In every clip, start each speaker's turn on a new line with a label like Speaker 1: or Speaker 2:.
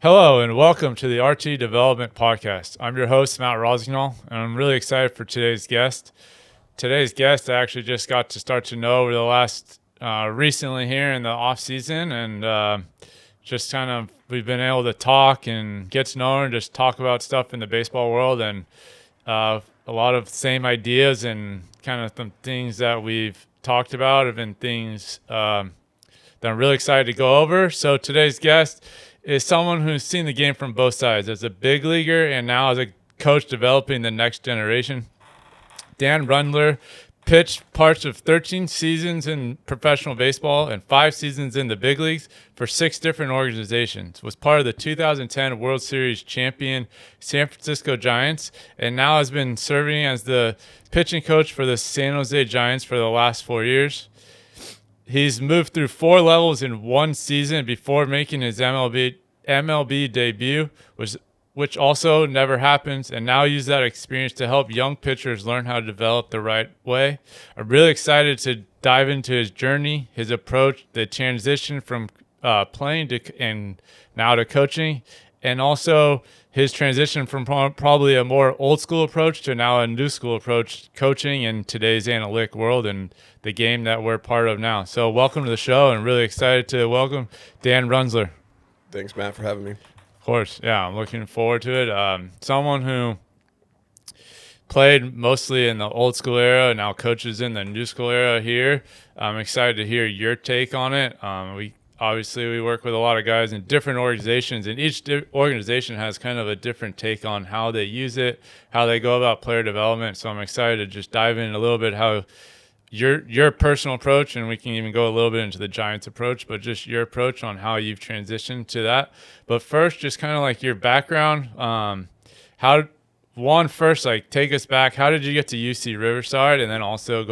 Speaker 1: Hello and welcome to the RT Development Podcast. I'm your host, Matt Rossignol, and I'm really excited for today's guest. Today's guest I actually just got to start to know over the last recently here in the off season, and just kind of we've been able to talk and get to know her and just talk about stuff in the baseball world and a lot of same ideas and kind of some things that we've talked about have been things that I'm really excited to go over. So today's guest is someone who's seen the game from both sides as a big leaguer and now as a coach developing the next generation. Dan Runzler pitched parts of 13 seasons in professional baseball and 5 seasons in the big leagues for 6 different organizations, was part of the 2010 World Series champion San Francisco Giants, and now has been serving as the pitching coach for the San Jose Giants for the last 4 years. He's moved through 4 levels in one season before making his MLB debut, which also never happens, and now use that experience to help young pitchers learn how to develop the right way. I'm really excited to dive into his journey, his approach, the transition from playing to and now to coaching, and also his transition from probably a more old school approach to now a new school approach, coaching in today's analytic world and the game that we're part of now. So welcome to the show, and really excited to welcome Dan Runzler.
Speaker 2: Thanks, Matt, for having me.
Speaker 1: Of course, yeah, I'm looking forward to it. Someone who played mostly in the old school era, now coaches in the new school era here. I'm excited to hear your take on it. We work with a lot of guys in different organizations, and each organization has kind of a different take on how they use it, how they go about player development. So I'm excited to just dive in a little bit how your personal approach, and we can even go a little bit into the Giants approach, but just your approach on how you've transitioned to that. But first, just kind of like your background. Take us back. How did you get to UC Riverside, and then also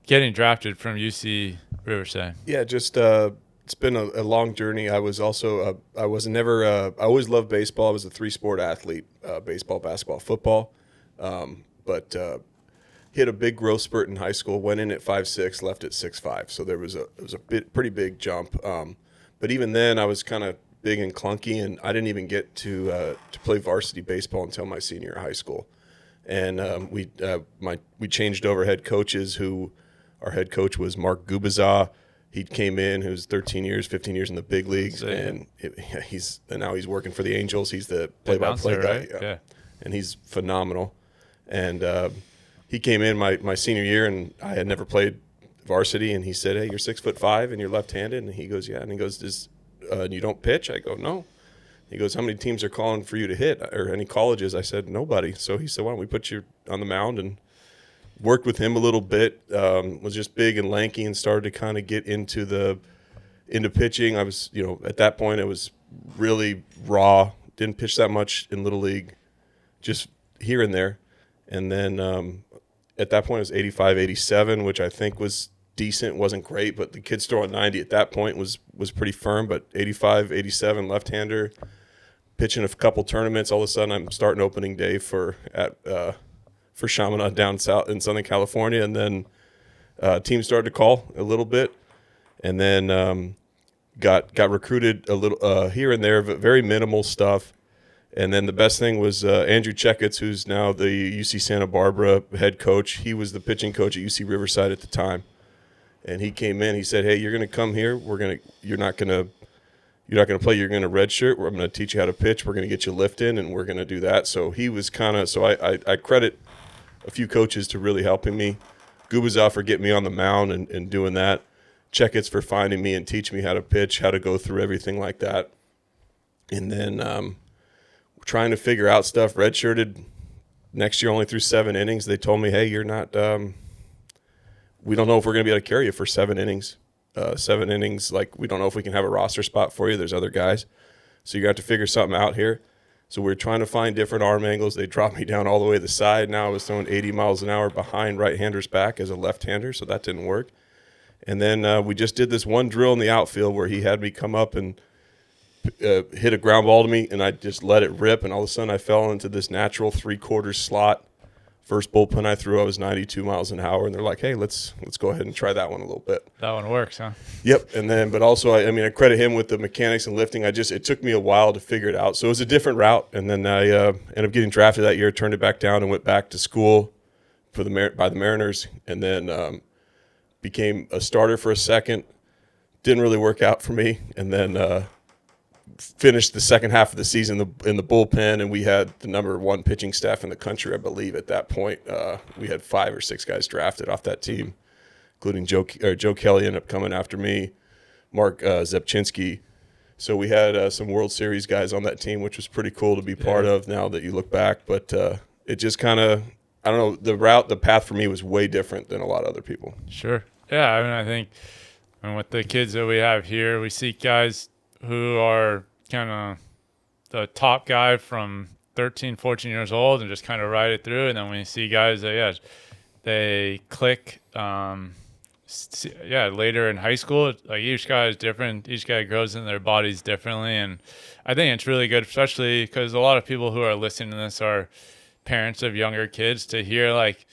Speaker 1: getting drafted from UC Riverside?
Speaker 2: Yeah, just it's been a long journey. I was also I always loved baseball. I was a 3-sport athlete: baseball, basketball, football. But hit a big growth spurt in high school. Went in at 5'6", left at 6'5". So it was a pretty big jump. But even then, I was kind of big and clunky, and I didn't even get to play varsity baseball until my senior year of high school. And we changed over head coaches. Our head coach was Mark Gubaza. He came in, who was 15 years in the big leagues, and now he's working for the Angels. He's the play-by-play guy,
Speaker 1: right? Yeah.
Speaker 2: And he's phenomenal. And he came in my senior year, and I had never played varsity, and he said, "Hey, you're 6'5" and you're left-handed," and he goes, "Yeah," and he goes, "You don't pitch?" I go, "No." He goes, "How many teams are calling for you to hit, or any colleges?" I said, "Nobody." So he said, "Why don't we put you on the mound?" And worked with him a little bit. Was just big and lanky, and started to kind of get into pitching. I was, at that point, I was really raw. Didn't pitch that much in Little League, just here and there. And then at that point, it was 85, 87, which I think was decent. Wasn't great, but the kid's throwing 90 at that point was pretty firm. But 85, 87, left-hander, pitching a couple tournaments. All of a sudden, I'm starting opening day for Chaminade down south in Southern California, and then teams started to call a little bit, and then got recruited a little here and there, but very minimal stuff. And then the best thing was Andrew Checketts, who's now the UC Santa Barbara head coach. He was the pitching coach at UC Riverside at the time, and he came in. He said, "Hey, you're going to come here. You're not going to play. You're going to redshirt. I'm going to teach you how to pitch. We're going to get you lifting, and we're going to do that." So he was I credit a few coaches to really helping me. Gubaza for getting me on the mound and doing that. Checketts for finding me and teaching me how to pitch, how to go through everything like that. And then trying to figure out stuff. Redshirted next year only through 7 innings. They told me, "Hey, you're not we don't know if we're going to be able to carry you for 7 innings. 7 innings, like we don't know if we can have a roster spot for you. There's other guys. So you got to figure something out here." So we were trying to find different arm angles. They dropped me down all the way to the side. Now I was throwing 80 miles an hour behind right-handers back as a left-hander, so that didn't work. And then we just did this one drill in the outfield where he had me come up and hit a ground ball to me, and I just let it rip, and all of a sudden I fell into this natural 3/4 slot First bullpen I threw, I was 92 miles an hour, and they're like, "Hey, let's go ahead and try that one a little bit."
Speaker 1: That one works, huh?
Speaker 2: Yep. And then, but also, I credit him with the mechanics and lifting. It took me a while to figure it out. So it was a different route. And then I ended up getting drafted that year, turned it back down, and went back to school by the Mariners, and then became a starter for a second. Didn't really work out for me, and then finished the second half of the season in the bullpen, and we had the number one pitching staff in the country, I believe, at that point. We had 5 or 6 guys drafted off that team, including Joe Kelly ended up coming after me, Mark Zepchinski. So we had some World Series guys on that team, which was pretty cool to be part of now that you look back. But it just kind of, I don't know, the path for me was way different than a lot of other people.
Speaker 1: Sure. Yeah, I think with the kids that we have here, we see guys who are kind of the top guy from 13, 14 years old and just kind of ride it through. And then we see guys that, they click, later in high school. Like each guy is different. Each guy grows in their bodies differently. And I think it's really good, especially because a lot of people who are listening to this are parents of younger kids, to hear like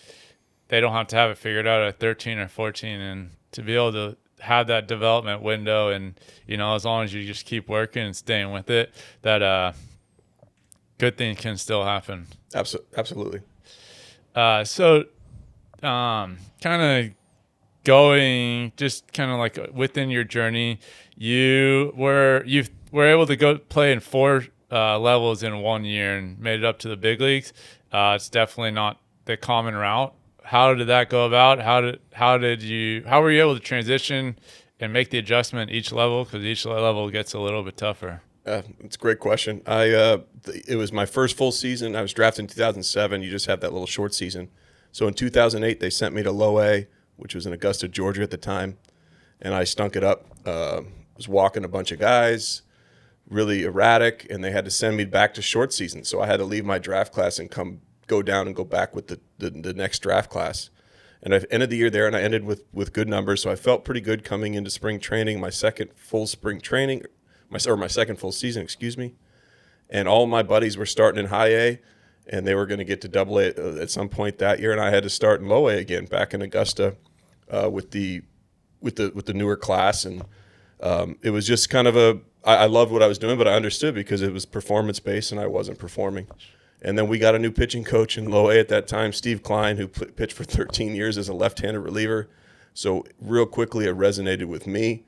Speaker 1: they don't have to have it figured out at 13 or 14, and to be able to have that development window, and as long as you just keep working and staying with it, that good things can still happen.
Speaker 2: Absolutely.
Speaker 1: So kind of going just kind of like within your journey, you were able to go play in 4 levels in 1 year and made it up to the big leagues. It's definitely not the common route. How did that go about? How were you able to transition and make the adjustment each level? Because each level gets a little bit tougher.
Speaker 2: It's a great question. It was my first full season. I was drafted in 2007. You just have that little short season. So in 2008, they sent me to Low A, which was in Augusta, Georgia at the time, and I stunk it up. Was walking a bunch of guys, really erratic, and they had to send me back to short season. So I had to leave my draft class and go down and go back with the next draft class. And I ended the year there, and I ended with good numbers. So I felt pretty good coming into spring training, my second full spring training, my second full season, excuse me. And all my buddies were starting in high A, and they were going to get to double A at some point that year. And I had to start in low A again back in Augusta with the newer class. And it was just kind of I loved what I was doing, but I understood because it was performance-based and I wasn't performing. And then we got a new pitching coach in low A at that time, Steve Klein, who pitched for 13 years as a left-handed reliever. So real quickly, it resonated with me.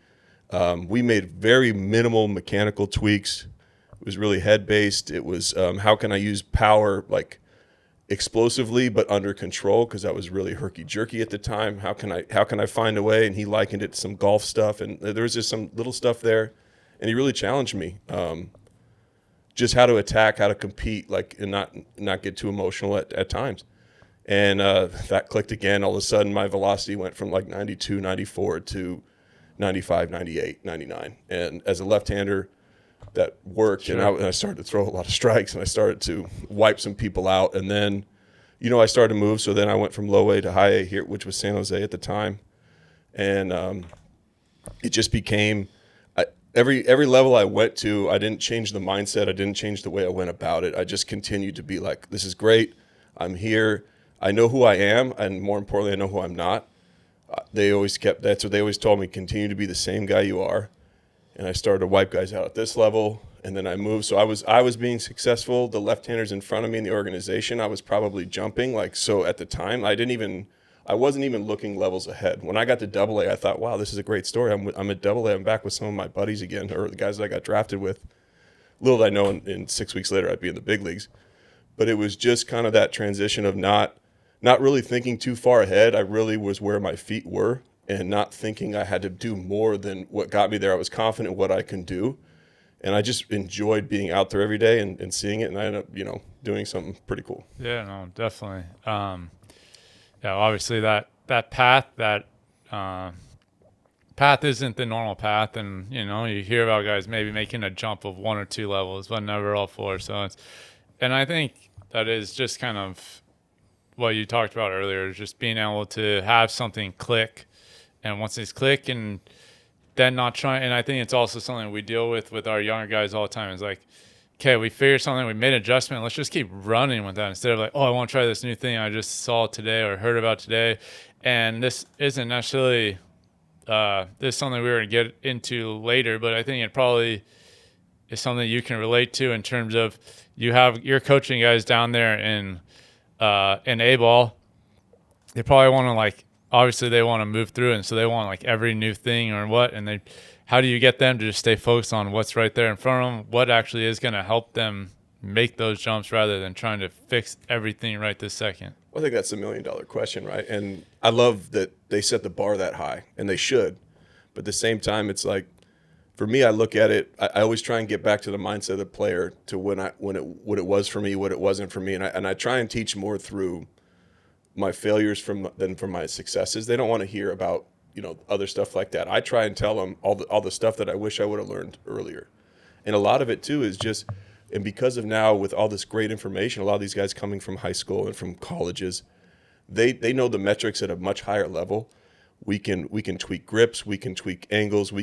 Speaker 2: We made very minimal mechanical tweaks. It was really head-based. It was how can I use power like explosively but under control, because that was really herky-jerky at the time. How can I find a way? And he likened it to some golf stuff. And there was just some little stuff there. And he really challenged me. Just how to attack, how to compete, and not get too emotional at times. And that clicked again. All of a sudden, my velocity went from like 92, 94 to 95, 98, 99. And as a left-hander, that worked. Sure. And I started to throw a lot of strikes, and I started to wipe some people out. And then, I started to move. So then I went from low A to high A here, which was San Jose at the time. And it just became every level I went to, I didn't change the mindset. I didn't change the way I went about it. I just continued to be like, this is great. I'm here. I know who I am, and more importantly, I know who I'm not. That's what they always told me, continue to be the same guy you are. And I started to wipe guys out at this level, and then I moved. So I was being successful. The left-handers in front of me in the organization, I was probably jumping. So at the time, I wasn't even looking levels ahead. When I got to Double A, I thought, wow, this is a great story. I'm at Double A. I'm back with some of my buddies again, or the guys that I got drafted with. Little did I know in 6 weeks later I'd be in the big leagues. But it was just kind of that transition of not really thinking too far ahead. I really was where my feet were and not thinking I had to do more than what got me there. I was confident in what I can do. And I just enjoyed being out there every day and seeing it. And I ended up, doing something pretty cool.
Speaker 1: Yeah, no, definitely. Obviously that path, path isn't the normal path. And, you hear about guys maybe making a jump of 1 or 2 levels, but never all 4. So and I think that is just kind of what you talked about earlier, is just being able to have something click. And once it's click, and then not trying, and I think it's also something we deal with our younger guys all the time, is like, okay, we figured something, we made an adjustment. Let's just keep running with that instead of like, oh, I want to try this new thing I just saw today or heard about today. And this isn't necessarily this is something we're going to get into later, but I think it probably is something you can relate to in terms of you're coaching guys down there in A-ball. They probably want to like, obviously they want to move through, and so they want like every new thing or what, and how do you get them to just stay focused on what's right there in front of them, what actually is going to help them make those jumps rather than trying to fix everything right this second?
Speaker 2: Well, I think that's the $1 million question, right? And I love that they set the bar that high, and they should. But at the same time, it's like, for me, I look at it, I always try and get back to the mindset of the player, to what it was for me, what it wasn't for me. And I try and teach more through my failures than from my successes. They don't want to hear about, other stuff like that. I try and tell them all the stuff that I wish I would have learned earlier. And a lot of it too is just, and because of now with all this great information, a lot of these guys coming from high school and from colleges, they know the metrics at a much higher level. We can tweak grips, we can tweak angles,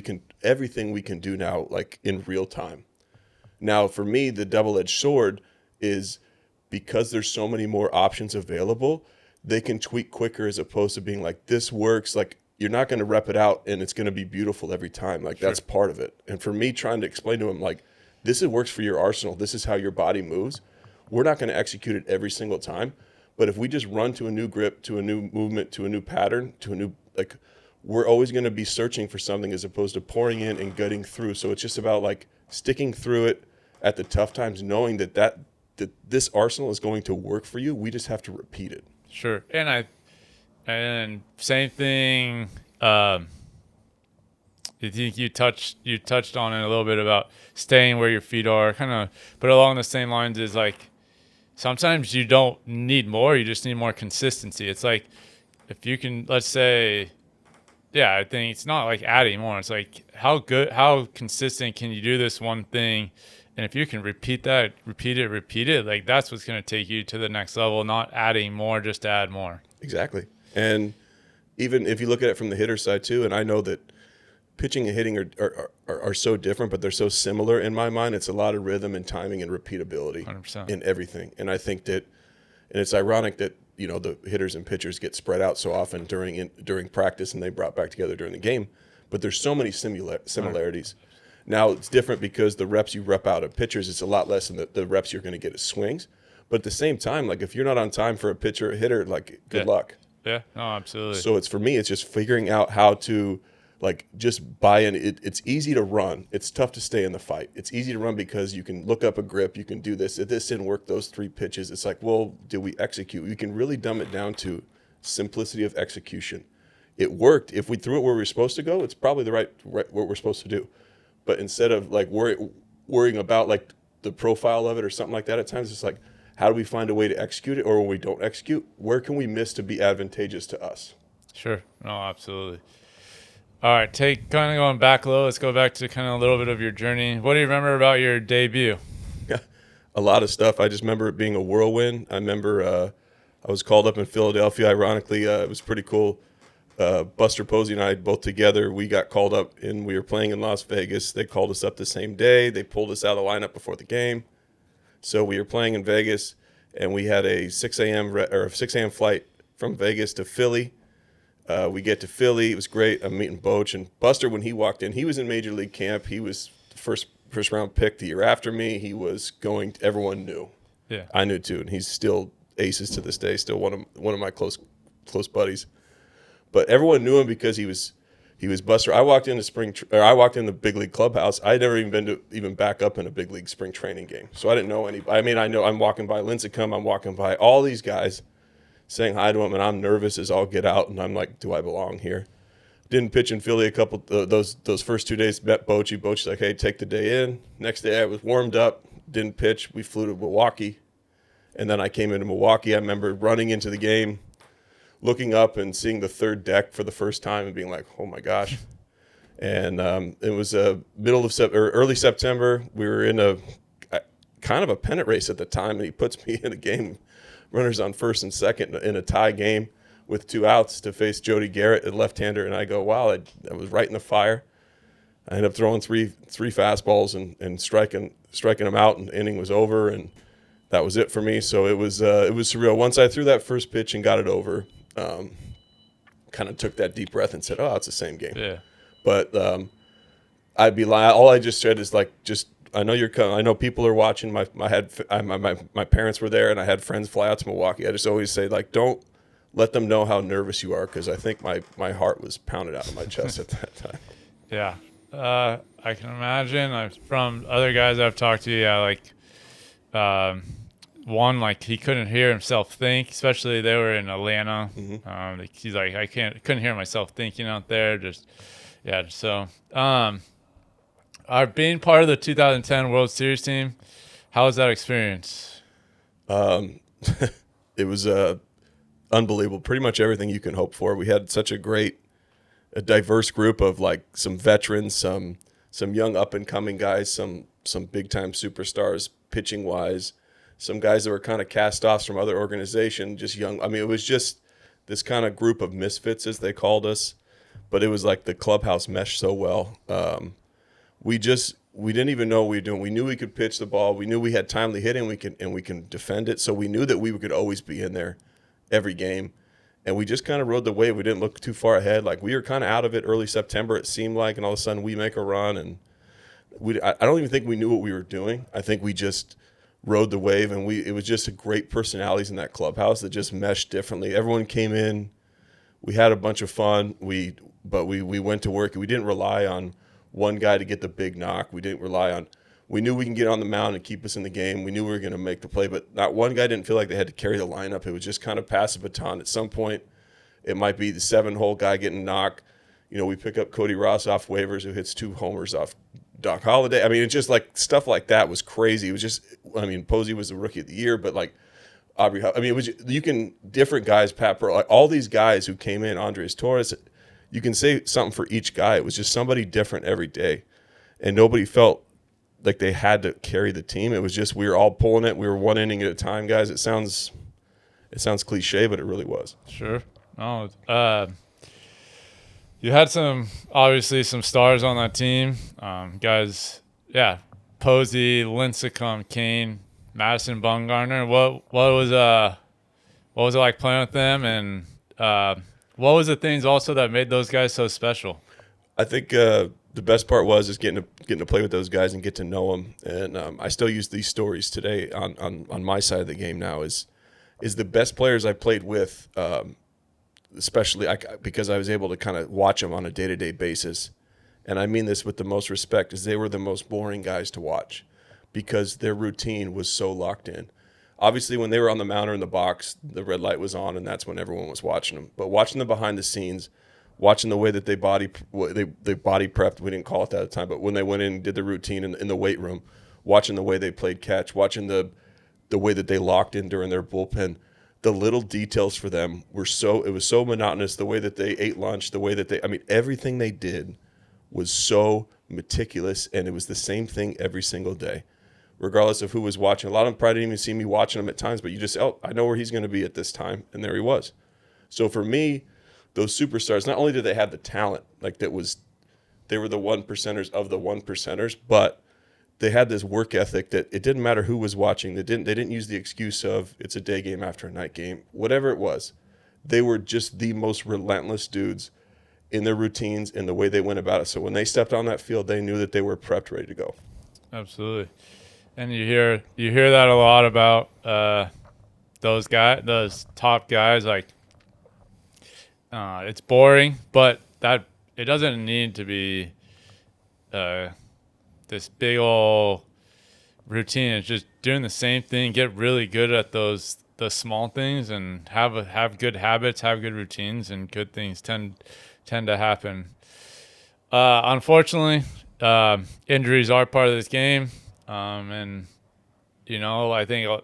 Speaker 2: everything we can do now, like in real time. Now, for me, the double-edged sword is, because there's so many more options available, they can tweak quicker, as opposed to being like, this works. Like, you're not going to rep it out and it's going to be beautiful every time. Like, sure. That's part of it. And for me, trying to explain to them, like, works for your arsenal. This is how your body moves. We're not going to execute it every single time. But if we just run to a new grip, to a new movement, to a new pattern, we're always going to be searching for something, as opposed to pouring in and gutting through. So it's just about like sticking through it at the tough times, knowing that this arsenal is going to work for you. We just have to repeat it.
Speaker 1: Sure. And same thing. I think you touched on it a little bit about staying where your feet are, kind of, but along the same lines is like, sometimes you don't need more, you just need more consistency. It's like, if you can, let's say, I think it's not like adding more. It's like, how consistent can you do this one thing? And if you can repeat it, like, that's what's going to take you to the next level, not adding more just to add more.
Speaker 2: Exactly. And even if you look at it from the hitter side too, and I know that pitching and hitting are so different, but they're so similar in my mind. It's a lot of rhythm and timing and repeatability
Speaker 1: 100%.
Speaker 2: In everything. And I think that, and it's ironic that, the hitters and pitchers get spread out so often during practice, and they brought back together during the game, but there's so many similarities. Now it's different because the reps you rep out of pitchers, it's a lot less than the reps you're going to get as swings. But at the same time, like, if you're not on time for a pitcher or hitter, like, good luck.
Speaker 1: Yeah, no, absolutely.
Speaker 2: So for me, it's just figuring out how to, like, just buy in. It's easy to run. It's tough to stay in the fight. It's easy to run because you can look up a grip. You can do this. If this didn't work, those 3 pitches, it's like, well, did we execute? You can really dumb it down to simplicity of execution. It worked. If we threw it where we were supposed to go, it's probably the right what we're supposed to do. But instead of, like, worrying about, like, the profile of it or something like that, at times it's like, how do we find a way to execute it? Or when we don't execute, where can we miss to be advantageous to us?
Speaker 1: Sure. No, absolutely. All right, kind of going back low, let's go back to kind of a little bit of your journey. What do you remember about your debut?
Speaker 2: A lot of stuff. I just remember it being a whirlwind. I remember I was called up in Philadelphia. Ironically, it was pretty cool. Buster Posey and I, both together, we got called up, and we were playing in Las Vegas. They called us up the same day. They pulled us out of the lineup before the game. So we were playing in Vegas, and we had a 6 a.m. flight from Vegas to Philly. We get to Philly. It was great. I'm meeting Boach. And Buster, when he walked in, he was in Major League camp. He was the first round pick the year after me. He was going – everyone knew.
Speaker 1: Yeah.
Speaker 2: I knew too. And he's still aces to this day, still one of my close buddies. But everyone knew him because he was Buster. I walked in the big league clubhouse. I had never even been to back up in a big league spring training game. So I didn't know any – I mean, I know I'm walking by Lincecum. I'm walking by all these guys – saying hi to him, and I'm nervous as all get out, and I'm like, do I belong here? Didn't pitch in Philly a couple those first 2 days. Met Bochy. Bochy's like, hey, take the day in. Next day I was warmed up, didn't pitch. We flew to Milwaukee, and then I came into Milwaukee. I remember running into the game, looking up and seeing the third deck for the first time and being like, oh my gosh. And it was early September. We were in a kind of a pennant race at the time, and he puts me in a game. Runners on first and second in a tie game with 2 outs to face Jody Garrett, a left-hander, and I go, wow, I was right in the fire. I ended up throwing three fastballs and striking striking them out, and the inning was over, and that was it for me. So it was surreal. Once I threw that first pitch and got it over, kind of took that deep breath and said, "Oh, it's the same game."
Speaker 1: Yeah.
Speaker 2: But I'd be lying. All I just said is like, just I know you're coming. I know people are watching. My parents were there, and I had friends fly out to Milwaukee. I just always say like, don't let them know how nervous you are, because I think my heart was pounded out of my chest at that time.
Speaker 1: Yeah. I can imagine. From other guys I've talked to, yeah, like one, like he couldn't hear himself think, especially they were in Atlanta.
Speaker 2: Mm-hmm.
Speaker 1: Like, he's like, couldn't hear myself thinking out there. Just, yeah. So, being part of the 2010 World Series team, how was that experience?
Speaker 2: It was unbelievable. Pretty much everything you can hope for. We had such a diverse group of like some veterans, some young up and coming guys, some big time superstars pitching wise, some guys that were kind of cast offs from other organizations, just young. I mean, it was just this kind of group of misfits, as they called us, but it was like the clubhouse meshed so well. We didn't even know what we were doing. We knew we could pitch the ball. We knew we had timely hitting. We can defend it. So we knew that we could always be in there every game. And we just kind of rode the wave. We didn't look too far ahead. Like, we were kind of out of it early September, it seemed like, and all of a sudden we make a run. And I don't even think we knew what we were doing. I think we just rode the wave, and it was just great personalities in that clubhouse that just meshed differently. Everyone came in. We had a bunch of fun. We went to work. We didn't rely on one guy to get the big knock. We knew we can get on the mound and keep us in the game. We knew we were going to make the play, but not one guy didn't feel like they had to carry the lineup. It was just kind of pass the baton. At some point, it might be the 7-hole guy getting knocked. You know, we pick up Cody Ross off waivers, who hits 2 homers off Doc Holliday. I mean, it's just like stuff like that was crazy. It was just, I mean, Posey was the rookie of the year, but like Aubrey, I mean, it was, different guys, Pat Pearl, like all these guys who came in, Andres Torres, you can say something for each guy. It was just somebody different every day, and nobody felt like they had to carry the team. It was just, we were all pulling it. We were one inning at a time, guys. It sounds cliche, but it really was.
Speaker 1: Sure. No. You had obviously some stars on that team. Guys, yeah, Posey, Lincecum, Kane, Madison Bumgarner. What was it like playing with them, and what was the things also that made those guys so special?
Speaker 2: I think the best part was getting to play with those guys and get to know them. And I still use these stories today on my side of the game now. Is the best players I played with, especially because I was able to kind of watch them on a day-to-day basis. And I mean this with the most respect, is they were the most boring guys to watch because their routine was so locked in. Obviously, when they were on the mound or in the box, the red light was on, and that's when everyone was watching them. But watching them behind the scenes, watching the way that they body prepped, we didn't call it that at the time, but when they went in and did the routine in the weight room, watching the way they played catch, watching the way that they locked in during their bullpen, the little details for them it was so monotonous. The way that they ate lunch, the way that everything they did was so meticulous, and it was the same thing every single day, regardless of who was watching. A lot of them probably didn't even see me watching them at times, but you just, I know where he's going to be at this time, and there he was. So for me, those superstars, not only did they have the talent, like they were the 1%ers of the 1%ers, but they had this work ethic that it didn't matter who was watching. They didn't use the excuse of it's a day game after a night game, whatever it was. They were just the most relentless dudes in their routines and the way they went about it. So when they stepped on that field, they knew that they were prepped, ready to go.
Speaker 1: Absolutely. And you hear that a lot about those top guys. Like, it's boring, but that it doesn't need to be this big old routine. It's just doing the same thing. Get really good at the small things, and have good habits, have good routines, and good things tend to happen. Unfortunately, injuries are part of this game, and I think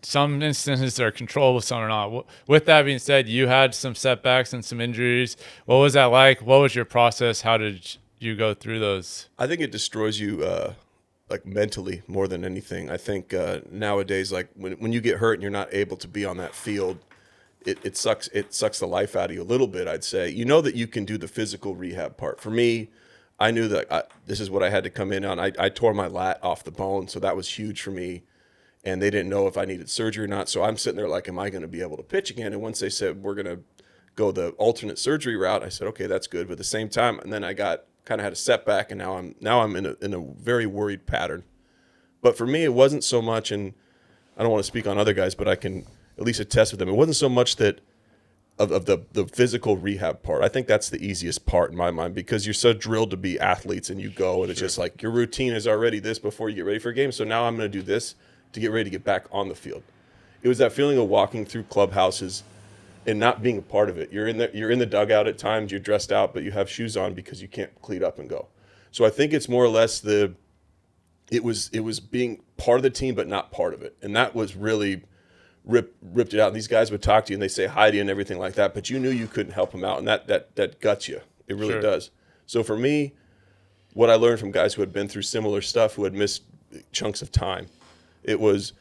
Speaker 1: some instances are controllable, some are not. With that being said, you had some setbacks and some injuries. What was that like? What was your process? How did you go through those?
Speaker 2: I think it destroys you like mentally more than anything. I think nowadays, like when you get hurt and you're not able to be on that field, it sucks the life out of you a little bit, I'd say. You know that you can do the physical rehab part. For me, I knew that this is what I had to come in on. I tore my lat off the bone, so that was huge for me. And they didn't know if I needed surgery or not. So I'm sitting there like, am I going to be able to pitch again? And once they said, we're going to go the alternate surgery route, I said, okay, that's good. But at the same time, and then I kind of had a setback, and now I'm in a very worried pattern. But for me, it wasn't so much, and I don't want to speak on other guys, but I can at least attest with them. It wasn't so much that of the physical rehab part. I think that's the easiest part in my mind, because you're so drilled to be athletes, and you go, and it's just like your routine is already this before you get ready for a game. So now I'm going to do this to get ready to get back on the field. It was that feeling of walking through clubhouses and not being a part of it. You're in the dugout at times, you're dressed out, but you have shoes on because you can't cleat up and go. So I think it's more or less it was being part of the team but not part of it. And that was really ripped it out. And these guys would talk to you and they say hi to you and everything like that, but you knew you couldn't help them out, and that guts you. It really does. So for me, what I learned from guys who had been through similar stuff, who had missed chunks of time, it was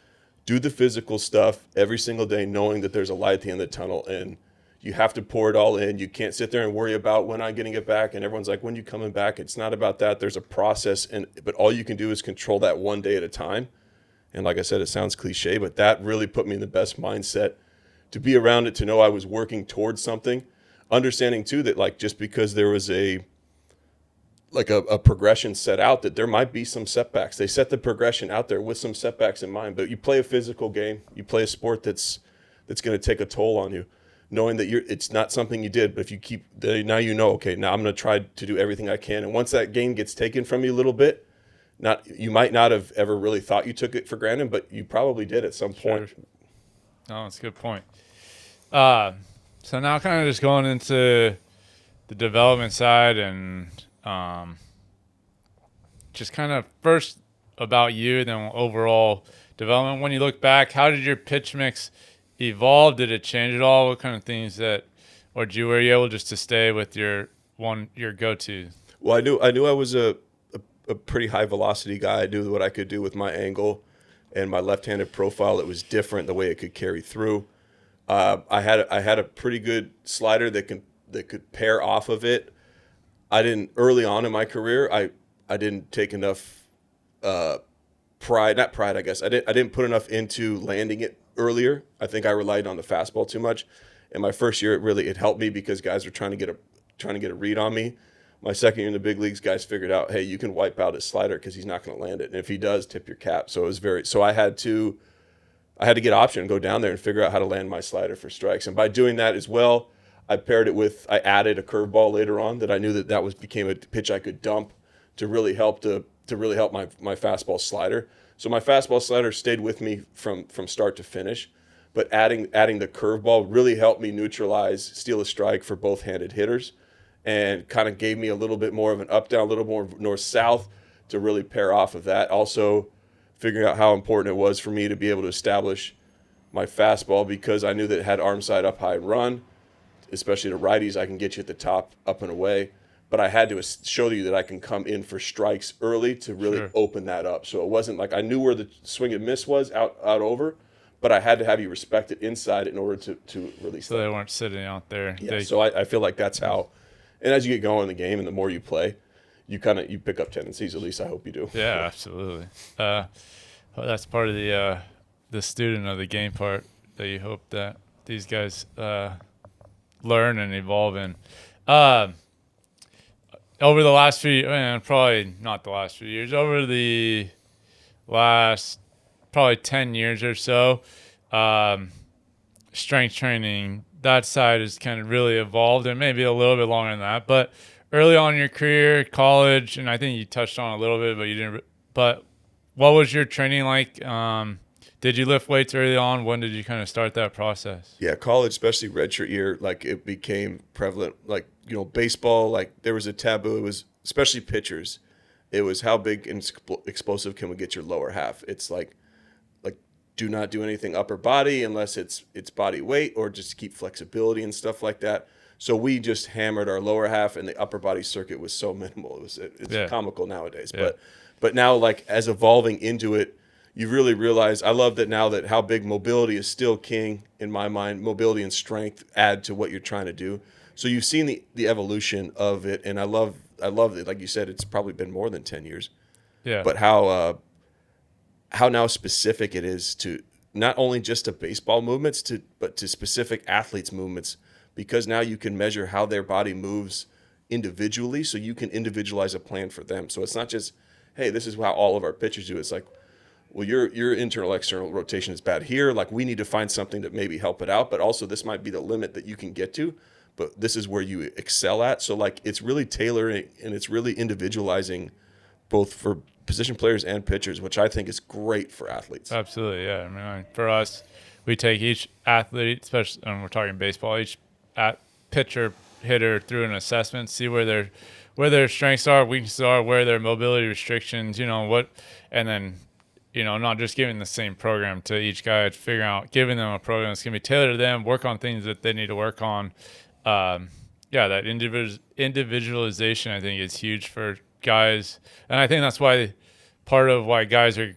Speaker 2: do the physical stuff every single day, knowing that there's a light at the end of the tunnel, and you have to pour it all in. You can't sit there and worry about when I'm getting it back. And everyone's like, when you coming back? It's not about that. There's a process, but all you can do is control that one day at a time. And like I said, it sounds cliche, but that really put me in the best mindset to be around it, to know I was working towards something, understanding too that like just because there was a progression set out, that there might be some setbacks. They set the progression out there with some setbacks in mind, but you play a physical game, you play a sport that's going to take a toll on you, knowing that it's not something you did, but if you keep, now you know, okay, now I'm going to try to do everything I can. And once that game gets taken from you a little bit, you might not have ever really thought you took it for granted, but you probably did at some point.
Speaker 1: Sure. No, that's a good point. So now kind of just going into the development side, and just kind of first about you, then overall development. When you look back, how did your pitch mix evolve? Did it change at all? What kind of things were you able just to stay with your go-to?
Speaker 2: Well, I knew I was a pretty high velocity guy. I knew what I could do with my angle and my left-handed profile. It was different the way it could carry through. I had a pretty good slider that could pair off of it. I didn't, early on in my career, I didn't take enough pride, I guess. I didn't put enough into landing it earlier. I think I relied on the fastball too much. In my first year, it helped me because guys were trying to get a read on me. My second year in the big leagues, guys figured out, hey, you can wipe out his slider because he's not going to land it. And if he does, tip your cap. So I had to get option and go down there and figure out how to land my slider for strikes. And by doing that as well, I added a curveball later on that I knew that became a pitch I could dump to really help my fastball slider. So my fastball slider stayed with me from start to finish, but adding the curveball really helped me steal a strike for both-handed hitters, and kind of gave me a little bit more of an up-down, a little more north-south to really pair off of that. Also figuring out how important it was for me to be able to establish my fastball, because I knew that it had arm side up high and run, especially to righties. I can get you at the top, up and away. But I had to show you that I can come in for strikes early to really open that up. So it wasn't like I knew where the swing and miss was out over, but I had to have you respect it inside in order to release
Speaker 1: so that. So they weren't sitting out there.
Speaker 2: Yeah, so I feel like that's how. And as you get going in the game and the more you play, you pick up tendencies. At least I hope you do.
Speaker 1: Yeah, absolutely. Well, that's part of the student of the game part that you hope that these guys learn and evolve in. Over the last probably not the last few years, over the last probably 10 years or so, strength training, that side has kind of really evolved, and maybe a little bit longer than that. But early on in your career, college, and I think you touched on a little bit, but you didn't. But what was your training like? Did you lift weights early on? When did you kind of start that process?
Speaker 2: Yeah, college, especially redshirt year, like it became prevalent. Like, baseball, like there was a taboo. It was especially pitchers. It was how big and explosive can we get your lower half? It's like do not do anything upper body unless it's body weight, or just keep flexibility and stuff like that. So we just hammered our lower half, and the upper body circuit was so minimal. It's comical nowadays. Yeah. But now, like, as evolving into it, you really realize, I love that now, that how big mobility is still king in my mind. Mobility and strength add to what you're trying to do. So you've seen the evolution of it, and I love it. Like you said, it's probably been more than 10 years.
Speaker 1: Yeah.
Speaker 2: But how now specific it is to not only just to baseball movements, but to specific athletes' movements, because now you can measure how their body moves individually, so you can individualize a plan for them. So it's not just, hey, this is how all of our pitchers do. It's like, well, your internal external rotation is bad here. Like, we need to find something to maybe help it out, but also this might be the limit that you can get to, but this is where you excel at. So like, it's really tailoring and it's really individualizing both for position players and pitchers, which I think is great for athletes.
Speaker 1: Absolutely, yeah. I mean, for us, we take each athlete, especially when we're talking baseball, each pitcher, hitter through an assessment, see where their strengths are, weaknesses are, where their mobility restrictions, and then, not just giving the same program to each guy, giving them a program that's going to be tailored to them, work on things that they need to work on. That individualization, I think, is huge for guys, and I think that's why part of why guys are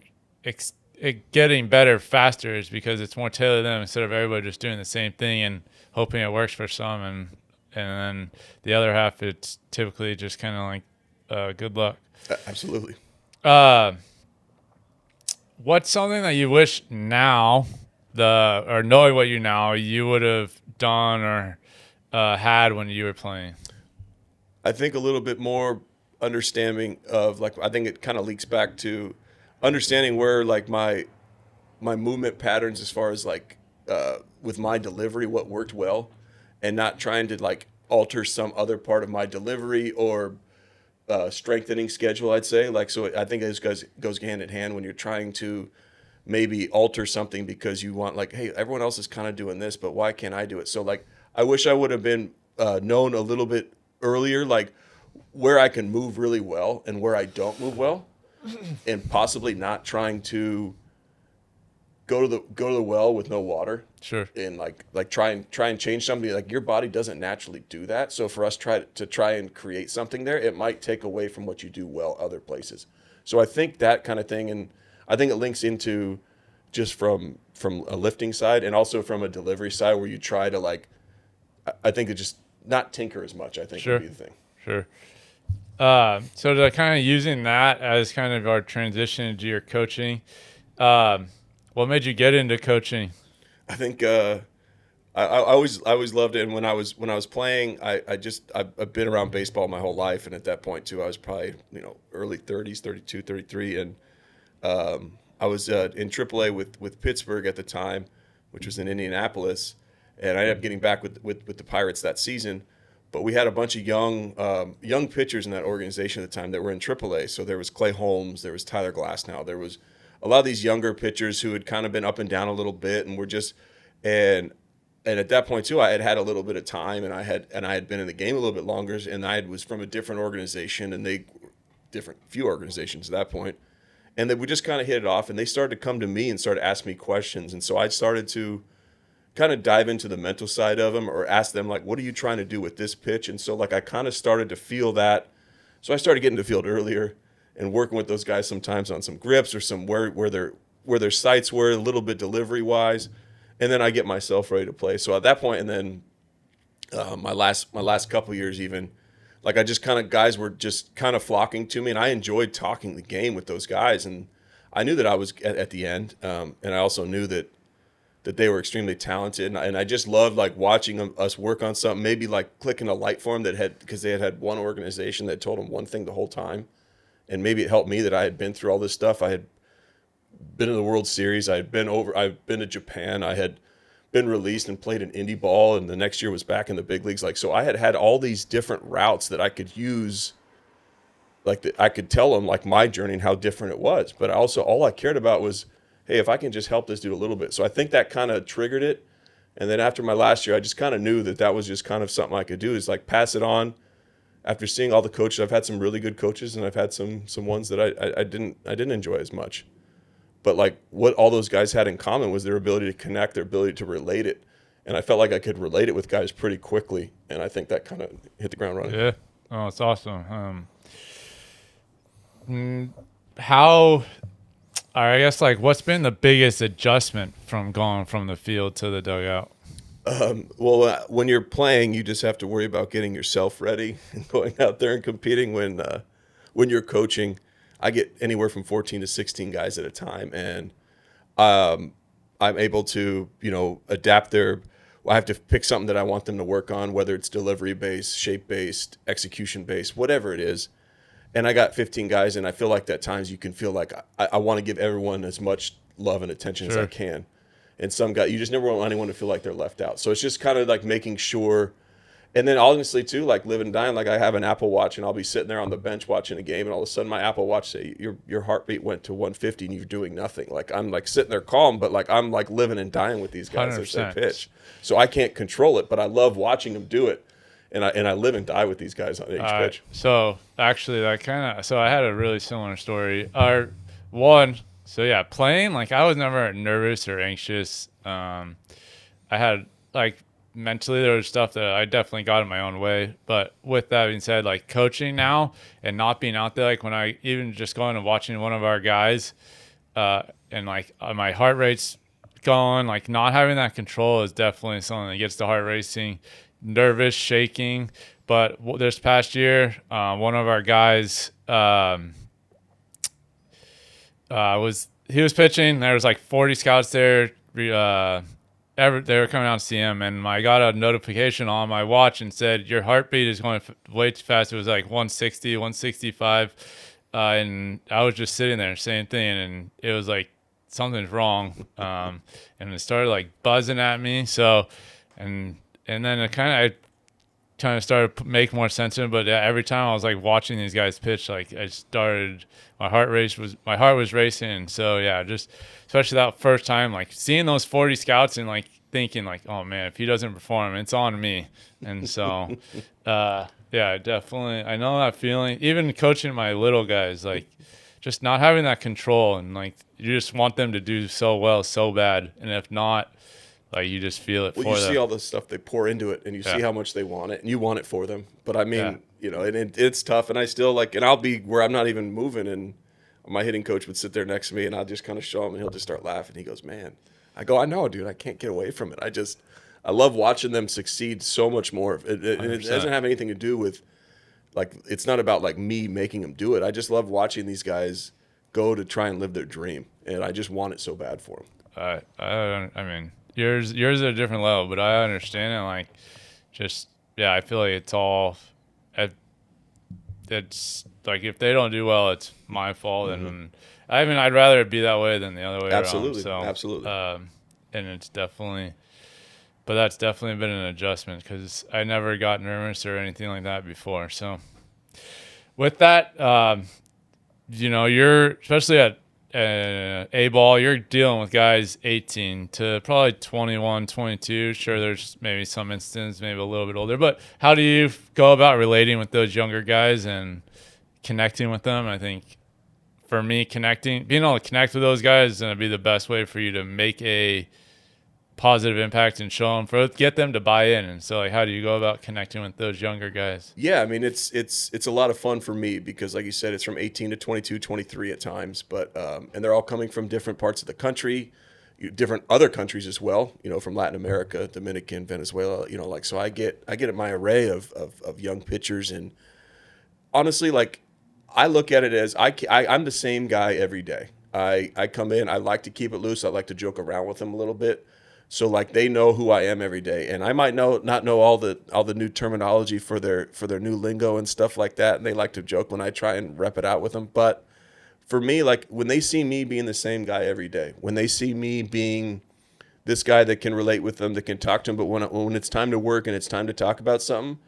Speaker 1: getting better faster is because it's more tailored to them instead of everybody just doing the same thing and hoping it works for some, and then the other half, it's typically just kind of like good luck.
Speaker 2: Absolutely.
Speaker 1: What's something that you wish now, or knowing what you now, you would have done or had when you were playing?
Speaker 2: I think a little bit more understanding of, like, I think it kind of leaks back to understanding where, like, my movement patterns as far as, like, with my delivery, what worked well, and not trying to, like, alter some other part of my delivery or strengthening schedule, I'd say. Like, so I think this goes hand in hand when you're trying to maybe alter something because you want, like, hey, everyone else is kind of doing this, but why can't I do it? So, like, I wish I would have been known a little bit earlier, like, where I can move really well and where I don't move well, and possibly not trying to go to the well with no water.
Speaker 1: Sure.
Speaker 2: And like try and change something. Like, your body doesn't naturally do that. So for us to try and create something there, it might take away from what you do well other places. So I think that kind of thing, and I think it links into just from a lifting side and also from a delivery side where you try to, like, I think it just not tinker as much, I think would be the thing.
Speaker 1: Sure. So to kind of using that as kind of our transition into your coaching, what made you get into coaching?
Speaker 2: I think I always loved it, and when I was playing, I've been around baseball my whole life, and at that point too, I was probably early 30s, 32, 33, and I was in AAA with Pittsburgh at the time, which was in Indianapolis, and I ended up getting back with the Pirates that season. But we had a bunch of young pitchers in that organization at the time that were in AAA. So there was Clay Holmes, there was Tyler Glasnow, there was a lot of these younger pitchers who had kind of been up and down a little bit, and were just and at that point too, I had a little bit of time, and I had been in the game a little bit longer, and I was from a different organization, and few organizations at that point, and they would just kind of hit it off, and they started to come to me and started asking me questions, and so I started to kind of dive into the mental side of them, or ask them, like, what are you trying to do with this pitch? And so, like, I kind of started to feel that. So I started getting to the field earlier and working with those guys sometimes on some grips or some where their sights were a little bit delivery wise. And then I get myself ready to play. So at that point, and then my last couple years even, like, I just kind of, guys were just kind of flocking to me, and I enjoyed talking the game with those guys. And I knew that I was at the end. And I also knew that they were extremely talented, and I just loved, like, watching us work on something, maybe like clicking a light for them because they had one organization that told them one thing the whole time, and maybe it helped me that I had been through all this stuff. I had been in the World Series, I've been to Japan, I had been released and played an indie ball, and the next year was back in the big leagues. Like, so I had all these different routes that I could use, like, I could tell them, like, my journey and how different it was, but also all I cared about was, hey, if I can just help this dude a little bit. So I think that kind of triggered it. And then after my last year, I just kind of knew that was just kind of something I could do, is, like, pass it on. After seeing all the coaches, I've had some really good coaches, and I've had some ones that I didn't enjoy as much. But, like, what all those guys had in common was their ability to connect, their ability to relate it. And I felt like I could relate it with guys pretty quickly. And I think that kind of hit the ground running.
Speaker 1: Yeah. Oh, it's awesome. How... I guess, like, what's been the biggest adjustment from going from the field to the dugout?
Speaker 2: When you're playing, you just have to worry about getting yourself ready and going out there and competing. When you're coaching, I get anywhere from 14 to 16 guys at a time, and I'm able to, adapt I have to pick something that I want them to work on, whether it's delivery based, shape based, execution based, whatever it is. And I got 15 guys, and I feel like at times you can feel like I want to give everyone as much love and attention as I can. And some guy, you just never want anyone to feel like they're left out. So it's just kind of like making sure. And then honestly too, like living and dying, like I have an Apple Watch and I'll be sitting there on the bench watching a game, and all of a sudden my Apple Watch say your heartbeat went to 150 and you're doing nothing. Like I'm like sitting there calm, but like I'm like living and dying with these guys as they pitch. So I can't control it, but I love watching them do it. And I live and die with these guys on each pitch.
Speaker 1: So actually I had a really similar story. Playing, like I was never nervous or anxious. I had like mentally there was stuff that I definitely got in my own way. But with that being said, like coaching now and not being out there, like when I even just going and watching one of our guys, and like my heart rate's going, like not having that control is definitely something that gets the heart racing, nervous, shaking. But this past year, one of our guys, he was pitching. There was like 40 scouts there. They were coming out to see him, and I got a notification on my watch and said your heartbeat is going way too fast. It was like 160, 165, and I was just sitting there, same thing, and it was like something's wrong, and it started like buzzing at me. So, and then it kind of started to make more sense to it. But every time I was like watching these guys pitch, like my heart was racing. And so yeah, just especially that first time, like seeing those 40 scouts and like thinking like, oh man, if he doesn't perform, it's on me. And so, yeah, definitely. I know that feeling, even coaching my little guys, like just not having that control, and like, you just want them to do so well, so bad. And if not, like you just feel it for them.
Speaker 2: Well, you see all the stuff they pour into it, and you see how much they want it, and you want it for them. But I mean, it's tough, and I still and I'll be where I'm not even moving, and my hitting coach would sit there next to me, and I'll just kind of show him, and he'll just start laughing. He goes, "Man," I go, "I know, dude. I can't get away from it. I love watching them succeed so much more. It doesn't have anything to do with it's not about like me making them do it. I just love watching these guys go to try and live their dream, and I just want it so bad for them.
Speaker 1: I mean. Yours at a different level, but I understand it. Like, just I feel like it's like if they don't do well, it's my fault. Mm-hmm. And I'd rather it be that way than the other way around. So,
Speaker 2: absolutely.
Speaker 1: And it's definitely, but that's definitely been an adjustment because I never got nervous or anything like that before. So, with that, you're especially at A-ball, you're dealing with guys 18 to probably 21, 22. Sure, there's maybe some instances, maybe a little bit older. But how do you go about relating with those younger guys and connecting with them? I think for me, being able to connect with those guys is going to be the best way for you to make a positive impact and get them to buy in. And so, like, how do you go about connecting with those younger guys?
Speaker 2: Yeah, I mean, it's a lot of fun for me because, like you said, it's from 18 to 22, 23 at times. But and they're all coming from different parts of the country, different other countries as well. From Latin America, Dominican, Venezuela. So I get my array of young pitchers, and honestly, like I look at it as I'm the same guy every day. I come in, I like to keep it loose. I like to joke around with them a little bit. So like they know who I am every day, and I might not know all the new terminology for their new lingo and stuff like that, and they like to joke when I try and rep it out with them. But for me, like when they see me being the same guy every day, when they see me being this guy that can relate with them, that can talk to them, but when it's time to work and it's time to talk about something,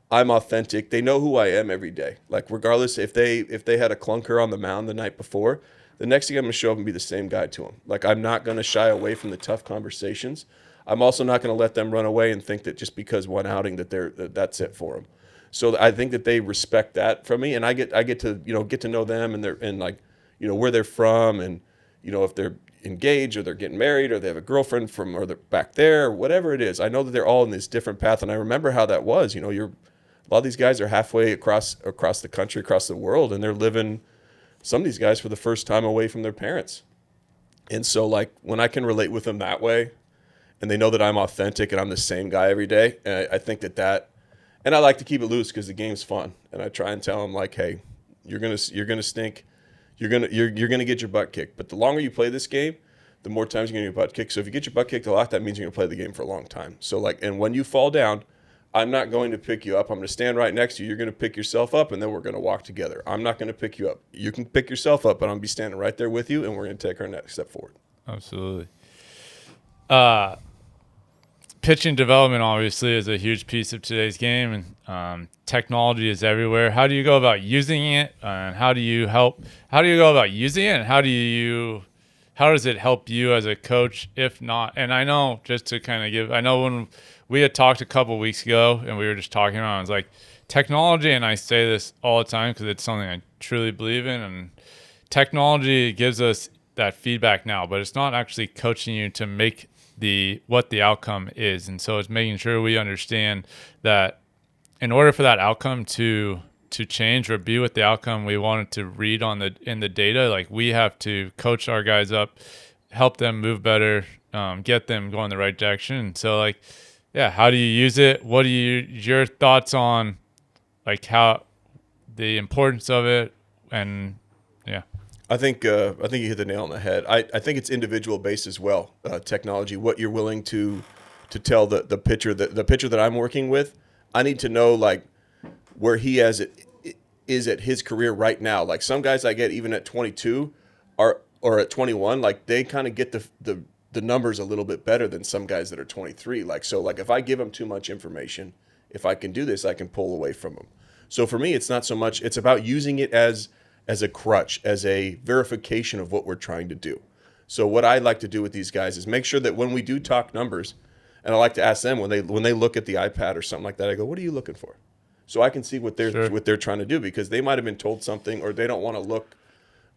Speaker 2: I'm authentic. They know who I am every day. Like regardless if they had a clunker on the mound the night before, the next thing I'm going to show up and be the same guy to them. Like I'm not going to shy away from the tough conversations. I'm also not going to let them run away and think that just because one outing that's it for them. So I think that they respect that from me, and I get to get to know them and where they're from, and if they're engaged or they're getting married or they have a girlfriend or they're back there, or whatever it is. I know that they're all in this different path, and I remember how that was. A lot of these guys are halfway across the country, across the world, and they're living. Some of these guys for the first time away from their parents. And so like when I can relate with them that way, and they know that I'm authentic and I'm the same guy every day. And I think that, and I like to keep it loose because the game's fun. And I try and tell them like, hey, you're gonna stink, you're gonna get your butt kicked. But the longer you play this game, the more times you're gonna get your butt kicked. So if you get your butt kicked a lot, that means you're gonna play the game for a long time. So like, and when you fall down, I'm not going to pick you up. I'm going to stand right next to you. You're going to pick yourself up, and then we're going to walk together. I'm not going to pick you up. You can pick yourself up, but I'm going to be standing right there with you, and we're going to take our next step forward.
Speaker 1: Absolutely. Pitching development obviously is a huge piece of today's game, and technology is everywhere. How do you go about using it, and how do you go about using it, and how does it help you as a coach, if not? And I know, just to kind of give, I know when we had talked a couple of weeks ago and we were just talking about it, I was like, technology, and I say this all the time because it's something I truly believe in, and technology gives us that feedback now, but it's not actually coaching you to make what the outcome is. And so it's making sure we understand that in order for that outcome to change or be what the outcome we wanted to read in the data, like we have to coach our guys up, help them move better, get them going the right direction. So like, yeah, how do you use it? What are your thoughts on like how the importance of it? And yeah,
Speaker 2: I think you hit the nail on the head. I think it's individual based as well. Technology, what you're willing to tell the pitcher that I'm working with. I need to know like where he is at his career right now. Like some guys I get even at 22 or at 21, like they kind of get the numbers a little bit better than some guys that are 23. Like, so like if I give them too much information, if I can do this, I can pull away from them. So for me, it's not so much, it's about using it as a crutch, as a verification of what we're trying to do. So what I like to do with these guys is make sure that when we do talk numbers, and I like to ask them when they look at the iPad or something like that, I go, what are you looking for? So I can see what they're trying to do, because they might have been told something, or they don't want to look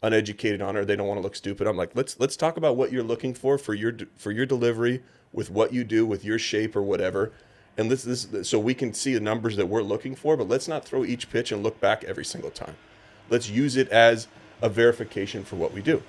Speaker 2: uneducated on it, or they don't want to look stupid. I'm like, let's talk about what you're looking for your delivery, with what you do, with your shape or whatever. And this so we can see the numbers that we're looking for, but let's not throw each pitch and look back every single time. Let's use it as a verification for what we do.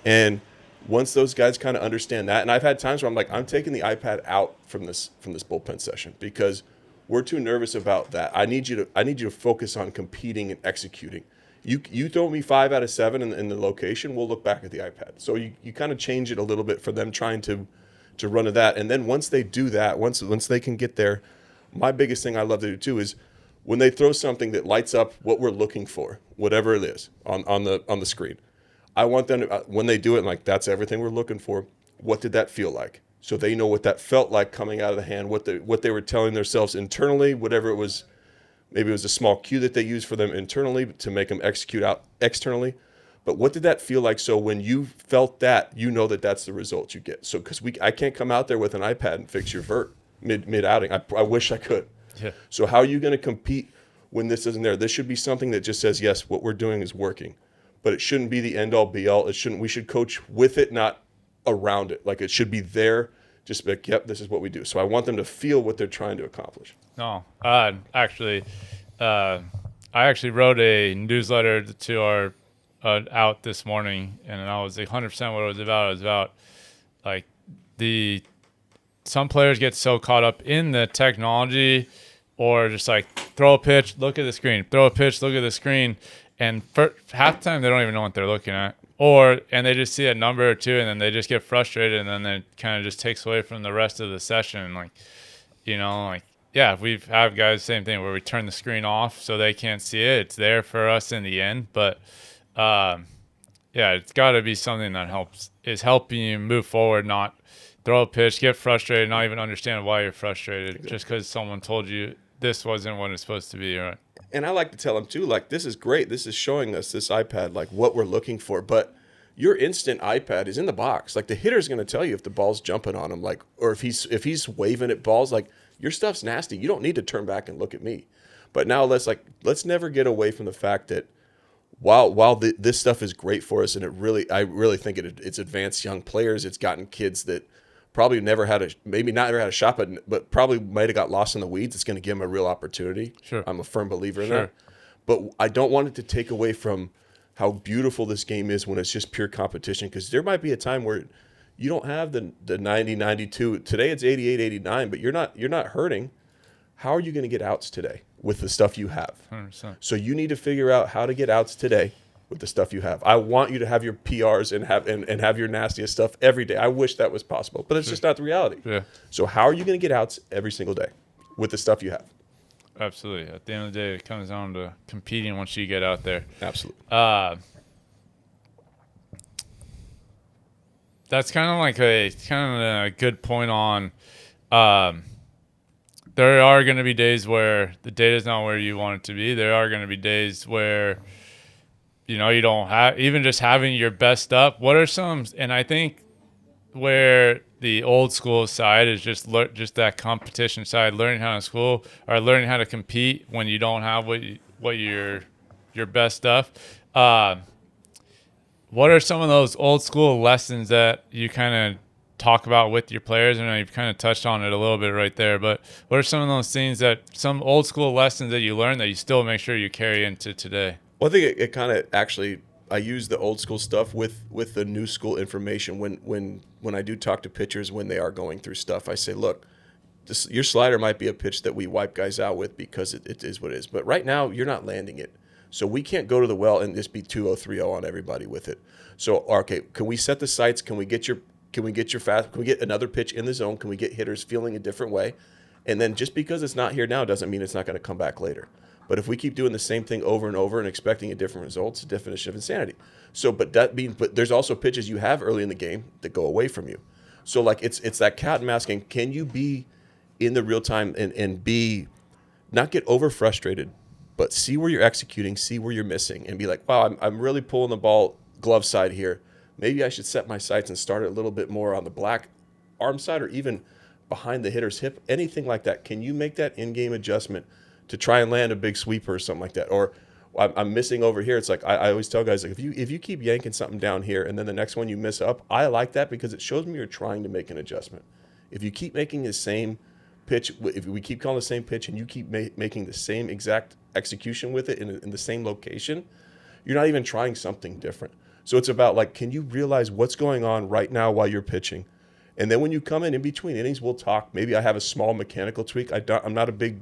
Speaker 2: And once those guys kind of understand that, and I've had times where I'm like, I'm taking the iPad out from this bullpen session because we're too nervous about that. I need you to focus on competing and executing. You throw me 5 out of 7 in the location, we'll look back at the iPad. So you kind of change it a little bit for them trying to run to that. And then once they do that, once they can get there, my biggest thing I love to do too is when they throw something that lights up what we're looking for, whatever it is on the screen, I want them to, when they do it, like that's everything we're looking for. What did that feel like? So they know what that felt like coming out of the hand, what they were telling themselves internally, whatever it was. Maybe it was a small cue that they used for them internally to make them execute out externally. But what did that feel like? So when you felt that, you know that that's the result you get. So because I can't come out there with an iPad and fix your vert mid outing. I wish I could.
Speaker 1: Yeah.
Speaker 2: So how are you going to compete when this isn't there? This should be something that just says, yes, what we're doing is working. But it shouldn't be the end all be all. We should coach with it, not around it. Like it should be there. Just like, yep, this is what we do. So I want them to feel what they're trying to accomplish.
Speaker 1: No, I actually wrote a newsletter to our out this morning, and that was 100% what it was about. It was about like some players get so caught up in the technology, or just like throw a pitch, look at the screen, throw a pitch, look at the screen, and for half the time they don't even know what they're looking at. And they just see a number or two, and then they just get frustrated, and then it kind of just takes away from the rest of the session. Like, yeah, we've had guys, same thing, where we turn the screen off so they can't see it. It's there for us in the end. But, yeah, it's got to be something that is helping you move forward, not throw a pitch, get frustrated, not even understand why you're frustrated just because someone told you this wasn't what it's supposed to be, right?
Speaker 2: And I like to tell them too, like, this is great. This is showing us, this iPad, like what we're looking for. But your instant iPad is in the box. Like the hitter's going to tell you if the ball's jumping on him, like, or if he's waving at balls, like your stuff's nasty. You don't need to turn back and look at me. But now let's never get away from the fact that while this stuff is great for us, and I really think it's advanced young players. It's gotten kids that probably never had a shot, but probably might have got lost in the weeds. It's going to give them a real opportunity.
Speaker 1: Sure.
Speaker 2: I'm a firm believer in that. But I don't want it to take away from how beautiful this game is when it's just pure competition, because there might be a time where You don't have the 90, 92. Today it's 88, 89, but you're not hurting. How are you going to get outs today with the stuff you have?
Speaker 1: 100%.
Speaker 2: So you need to figure out how to get outs today with the stuff you have. I want you to have your PRs and have your nastiest stuff every day. I wish that was possible, but it's just not the reality.
Speaker 1: Yeah.
Speaker 2: So how are you going to get outs every single day with the stuff you have?
Speaker 1: Absolutely. At the end of the day, it comes down to competing once you get out there.
Speaker 2: Absolutely.
Speaker 1: That's kind of like a good point on. There are going to be days where the data is not where you want it to be. There are going to be days where, you don't have, even just having your best up. What are some, and I think where the old school side is just that competition side, learning how to compete when you don't have what your best stuff. What are some of those old school lessons that you kind of talk about with your players? I know you've kind of touched on it a little bit right there, but what are some of those things some old school lessons that you learned that you still make sure you carry into today?
Speaker 2: Well, I think it kind of actually, I use the old school stuff with the new school information when I do talk to pitchers when they are going through stuff. I say, look, your slider might be a pitch that we wipe guys out with because it is what it is. But right now, you're not landing it. So we can't go to the well and just be 2-0, 3-0 on everybody with it. So, okay, can we set the sights? Can we get fast? Can we get another pitch in the zone? Can we get hitters feeling a different way? And then just because it's not here now doesn't mean it's not going to come back later. But if we keep doing the same thing over and over and expecting a different result, it's a definition of insanity. So, but there's also pitches you have early in the game that go away from you. So, like it's that cat and mouse game. Can you be in the real time and be not get over frustrated, but see where you're executing, see where you're missing, and be like, wow, I'm really pulling the ball glove side here. Maybe I should set my sights and start it a little bit more on the black arm side or even behind the hitter's hip, anything like that. Can you make that in-game adjustment to try and land a big sweeper or something like that? Or I'm missing over here. It's like I always tell guys, like if you keep yanking something down here and then the next one you miss up, I like that because it shows me you're trying to make an adjustment. If you keep making the same pitch, if we keep calling the same pitch and you keep making the same exact execution with it in the same location, you're not even trying something different. So it's about like, can you realize what's going on right now while you're pitching? And then when you come in between innings, we'll talk. Maybe I have a small mechanical tweak. I'm not a big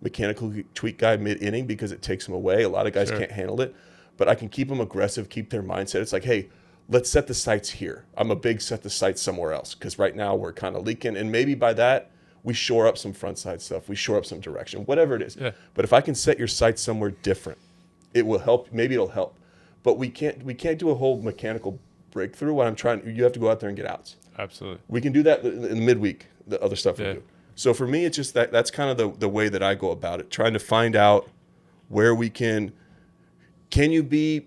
Speaker 2: mechanical tweak guy mid-inning because it takes them away. A lot of guys can't handle it. But I can keep them aggressive, keep their mindset. It's like, hey, let's set the sights here. I'm a big set the sights somewhere else because right now we're kind of leaking. And maybe by that, we shore up some front side stuff. We shore up some direction, whatever it is. Yeah. But if I can set your sights somewhere different, it will help. Maybe it'll help. But we can't do a whole mechanical breakthrough. You have to go out there and get outs.
Speaker 1: Absolutely.
Speaker 2: We can do that in the midweek, the other stuff we do. So for me, it's just that's kind of the way that I go about it, trying to find out where we can you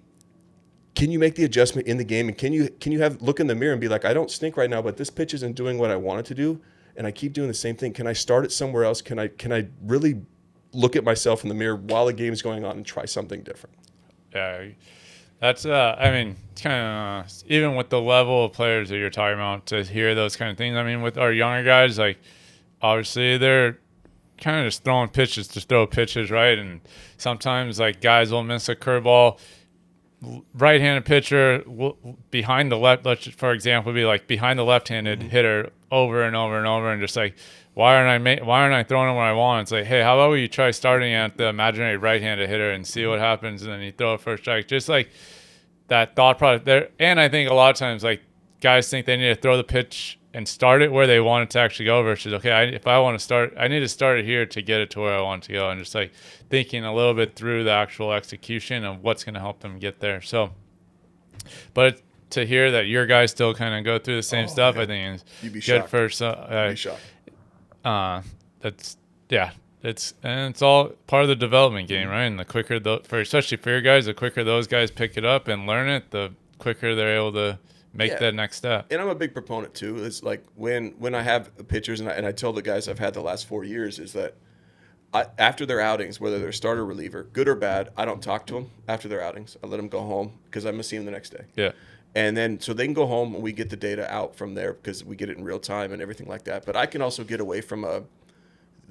Speaker 2: make the adjustment in the game, and can you have look in the mirror and be like, I don't stink right now, but this pitch isn't doing what I want it to do, and I keep doing the same thing. Can I start it somewhere else? Can I really look at myself in the mirror while the game is going on and try something different?
Speaker 1: Yeah. That's, it's kind of, even with the level of players that you're talking about, to hear those kind of things. I mean, with our younger guys, like, obviously they're kind of just throwing pitches to throw pitches, right? And sometimes, like, guys will miss a curveball. Right-handed pitcher behind the left, for example, be like behind the left-handed hitter over and over and over, and just like, why aren't I throwing it when I want? It's like, hey, how about you try starting at the imaginary right-handed hitter and see what happens, and then you throw a first strike. Just like that thought process there. And I think a lot of times, like, guys think they need to throw the pitch and start it where they want it to actually go versus, okay, if I want to start, I need to start it here to get it to where I want it to go, and just like thinking a little bit through the actual execution of what's going to help them get there. So, but to hear that your guys still kind of go through the same stuff, I think is
Speaker 2: You'd be
Speaker 1: good
Speaker 2: shocked.
Speaker 1: for
Speaker 2: You'd be shocked.
Speaker 1: It's all part of the development game, right? And the quicker especially for your guys, the quicker those guys pick it up and learn it, the quicker they're able to make that next step.
Speaker 2: And I'm a big proponent too. It's like when I have pitchers and I tell the guys I've had the last 4 years is that after their outings, whether they're starter or reliever, good or bad, I don't talk to them after their outings. I let them go home because I'm going to see them the next day.
Speaker 1: Yeah.
Speaker 2: And then so they can go home and we get the data out from there because we get it in real time and everything like that. But I can also get away from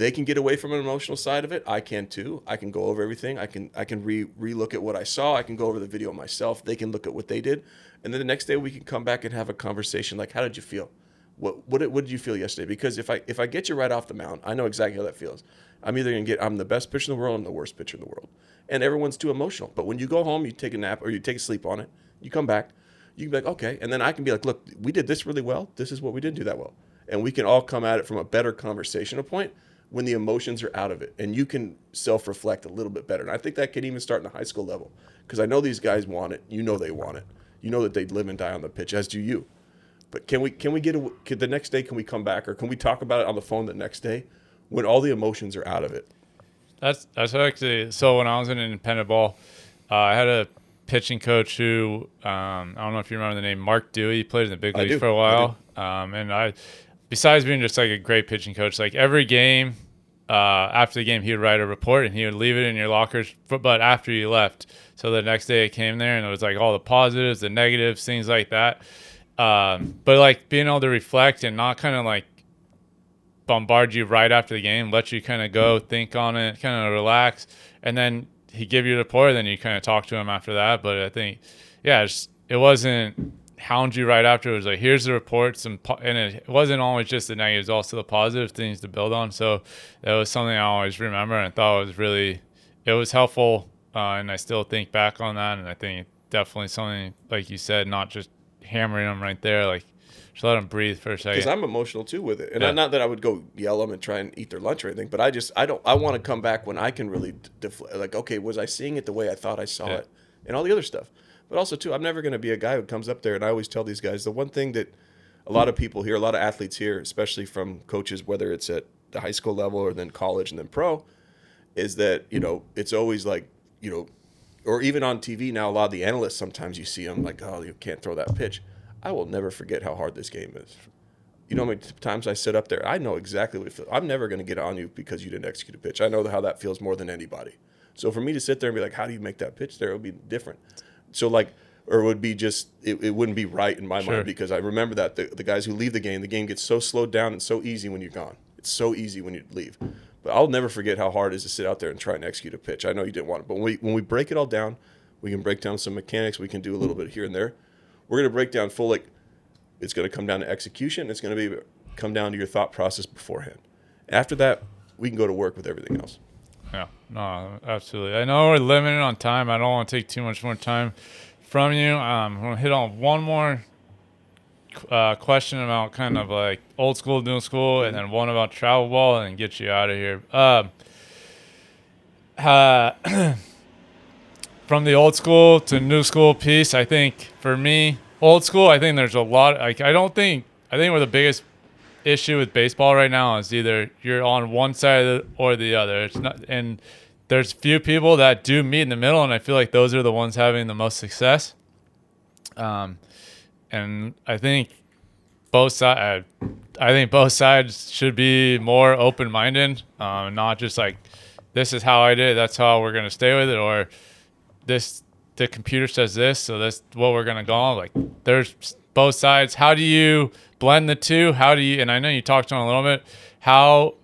Speaker 2: they can get away from an emotional side of it. I can too. I can go over everything. I can re-look at what I saw. I can go over the video myself. They can look at what they did. And then the next day we can come back and have a conversation like, how did you feel? What did you feel yesterday? Because if I get you right off the mound, I know exactly how that feels. I'm either going to I'm the best pitcher in the world and the worst pitcher in the world. And everyone's too emotional. But when you go home, you take a nap or you take a sleep on it, you come back, you can be like, okay. And then I can be like, look, we did this really well. This is what we didn't do that well. And we can all come at it from a better conversational point when the emotions are out of it. And you can self-reflect a little bit better. And I think that can even start in the high school level. Because I know these guys want it. You know they want it. You know that they live and die on the pitch, as do you. But can we get the next day, can we come back? Or can we talk about it on the phone the next day when all the emotions are out of it?
Speaker 1: That's actually, so when I was in independent ball, I had a pitching coach who, I don't know if you remember the name, Mark Dewey. He played in the big league for a while. And besides being just like a great pitching coach, like every game, after the game, he would write a report and he would leave it in your lockers, but after you left. So the next day it came there and it was like all the positives, the negatives, things like that. But like being able to reflect and not kind of like bombard you right after the game, let you kind of go think on it, kind of relax, and then he give you the report, then you kind of talk to him after that. But I think, yeah, it wasn't hound you right after. It was like, here's the report, and it wasn't always just the negatives, also the positive things to build on. So that was something I always remember, and I thought it was helpful, and I still think back on that, and I think definitely something, like you said, not just hammering them right there, like just let them breathe for a second.
Speaker 2: Because I'm emotional too with it, and not that I would go yell them and try and eat their lunch or anything, but I want to come back when I can really like, okay, was I seeing it the way I thought I saw it, and all the other stuff. But also too, I'm never going to be a guy who comes up there, and I always tell these guys the one thing that a lot of people here, a lot of athletes here, especially from coaches, whether it's at the high school level or then college and then pro, is that it's always like or even on TV now, a lot of the analysts, sometimes you see them like, oh, you can't throw that pitch. I will never forget how hard this game is. You know how many times I sit up there? I know exactly what it feels. I'm never going to get on you because you didn't execute a pitch. I know how that feels more than anybody. So for me to sit there and be like, how do you make that pitch there? It would be different. So or it would be just, it wouldn't be right in my mind, because I remember that the guys who leave the game gets so slowed down and so easy when you're gone. It's so easy when you leave. But I'll never forget how hard it is to sit out there and try and execute a pitch. I know you didn't want it. But when we break it all down, we can break down some mechanics. We can do a little bit here and there. We're going to break down full, like, it's going to come down to execution. It's going to come down to your thought process beforehand. After that, we can go to work with everything else.
Speaker 1: Yeah, no, absolutely. I know we're limited on time. I don't want to take too much more time from you. I'm going to hit on one more question about kind of like old school, new school, and then one about travel ball, and get you out of here. From the old school to new school piece, I think for me, old school, I think there's a lot. I think where the biggest issue with baseball right now is either you're on one side or the other. It's not, and there's few people that do meet in the middle, and I feel like those are the ones having the most success. And I think both sides should be more open-minded, not just like, this is how I did it, that's how we're going to stay with it, or the computer says this, so that's what we're going to go on. Like, there's both sides. How do you blend the two? And I know you talked on a little bit, how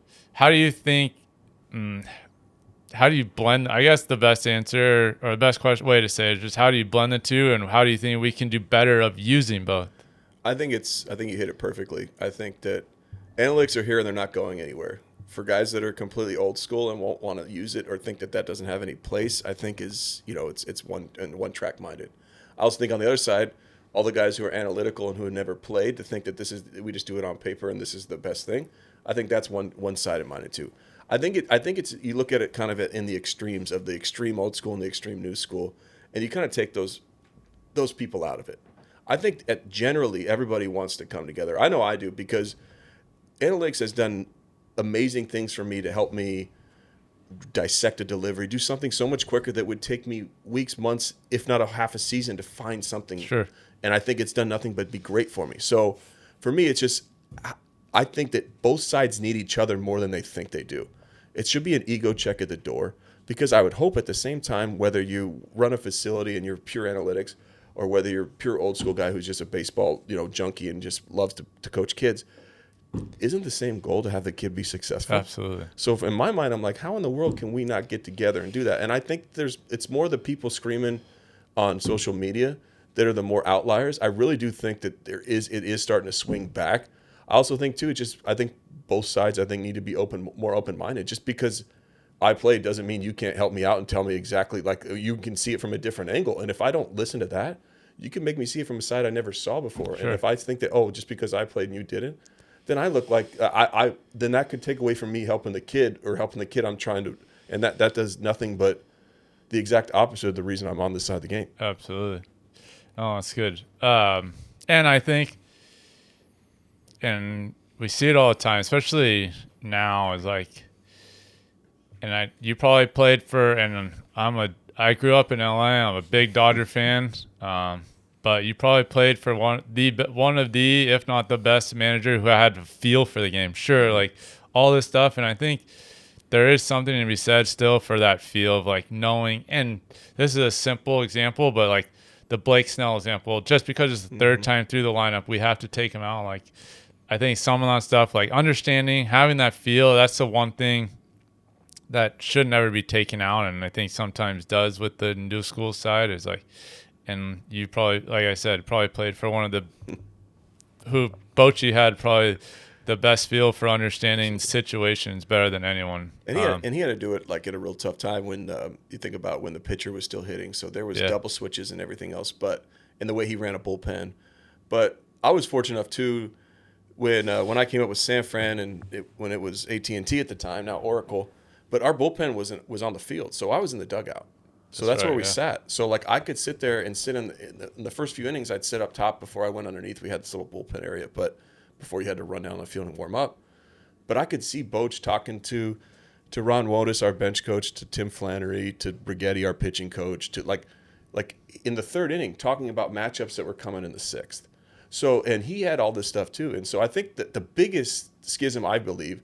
Speaker 1: do you think, how do you blend? I guess the best answer, or the best way to say it, is just how do you blend the two, and how do you think we can do better of using both?
Speaker 2: I think you hit it perfectly. I think that analytics are here and they're not going anywhere. For guys that are completely old school and won't want to use it or think that doesn't have any place, I think it's one track minded. I also think on the other side, all the guys who are analytical and who have never played, to think that we just do it on paper and this is the best thing. I think that's one sided minded too. I think it's you look at it kind of in the extremes of the extreme old school and the extreme new school, and you kind of take those people out of it. I think that generally everybody wants to come together. I know I do, because analytics has done amazing things for me to help me dissect a delivery, do something so much quicker that would take me weeks, months, if not a half a season to find something.
Speaker 1: Sure.
Speaker 2: And I think it's done nothing but be great for me. So for me, it's just, I think that both sides need each other more than they think they do. It should be an ego check at the door, because I would hope at the same time, whether you run a facility and you're pure analytics, or whether you're a pure old school guy who's just a baseball junkie and just loves to coach kids, isn't the same goal to have the kid be successful?
Speaker 1: Absolutely.
Speaker 2: So in my mind, I'm like, how in the world can we not get together and do that? And I think it's more the people screaming on social media that are the more outliers. I really do think that it is starting to swing back. I also think too, I think both sides need to be more open-minded. Just because I play doesn't mean you can't help me out and tell me exactly, like, you can see it from a different angle. And if I don't listen to that, you can make me see it from a side I never saw before. Sure. And if I think that, just because I played and you didn't, then I look like then that could take away from me helping the kid I'm trying to, and that does nothing but the exact opposite of the reason I'm on this side of the game.
Speaker 1: Absolutely. Oh, that's good. And I think, and we see it all the time, especially now, is like, and you probably played for, and I grew up in LA. I'm a big Dodger fan. But you probably played for one of the, if not the best manager who had a feel for the game. Sure, like all this stuff, and I think there is something to be said still for that feel of like knowing. And this is a simple example, but like the Blake Snell example, just because it's the third time through the lineup, we have to take him out. Like I think some of that stuff, like understanding, having that feel, that's the one thing that should never be taken out, and I think sometimes does with the new school side is like. And you probably, like I said, probably played for one of the who Bochy had probably the best feel for understanding situations better than anyone.
Speaker 2: And he had to do it like at a real tough time when you think about when the pitcher was still hitting. So there was double switches and everything else, but in the way he ran a bullpen. But I was fortunate enough too when I came up with San Fran and when it was AT&T at the time, now Oracle, but our bullpen was on the field, so I was in the dugout. So that's right, where we sat. So, like, I could sit there and sit in the first few innings, I'd sit up top before I went underneath. We had this little bullpen area, but before you had to run down the field and warm up. But I could see Boch talking to Ron Wotus, our bench coach, to Tim Flannery, to Brigetti, our pitching coach, to, like in the third inning, talking about matchups that were coming in the sixth. So, and he had all this stuff, too. And so I think that the biggest schism, I believe,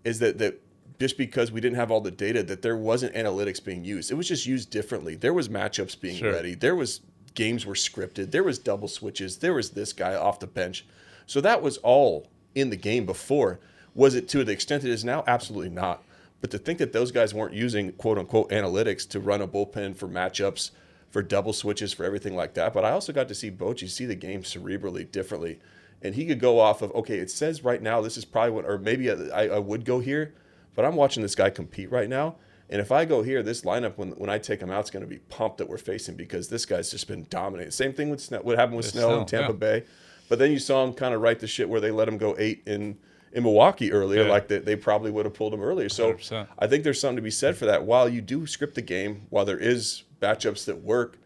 Speaker 2: is that just because we didn't have all the data, that there wasn't analytics being used. It was just used differently. There was matchups being ready. There was games were scripted. There was double switches. There was this guy off the bench. So that was all in the game before. Was it to the extent it is now? Absolutely not. But to think that those guys weren't using quote-unquote analytics to run a bullpen for matchups, for double switches, for everything like that. But I also got to see Bochy see the game cerebrally differently. And he could go off of, okay, it says right now this is probably what, or maybe I would go here. But I'm watching this guy compete right now, and if I go here, this lineup, when I take him out, it's going to be pumped that we're facing because this guy's just been dominating. Same thing with what happened with Snell in Tampa Bay. But then you saw him kind of right the shit where they let him go 8 in Milwaukee earlier, like they probably would have pulled him earlier. So 100%. I think there's something to be said for that. While you do script the game, while there is matchups that work,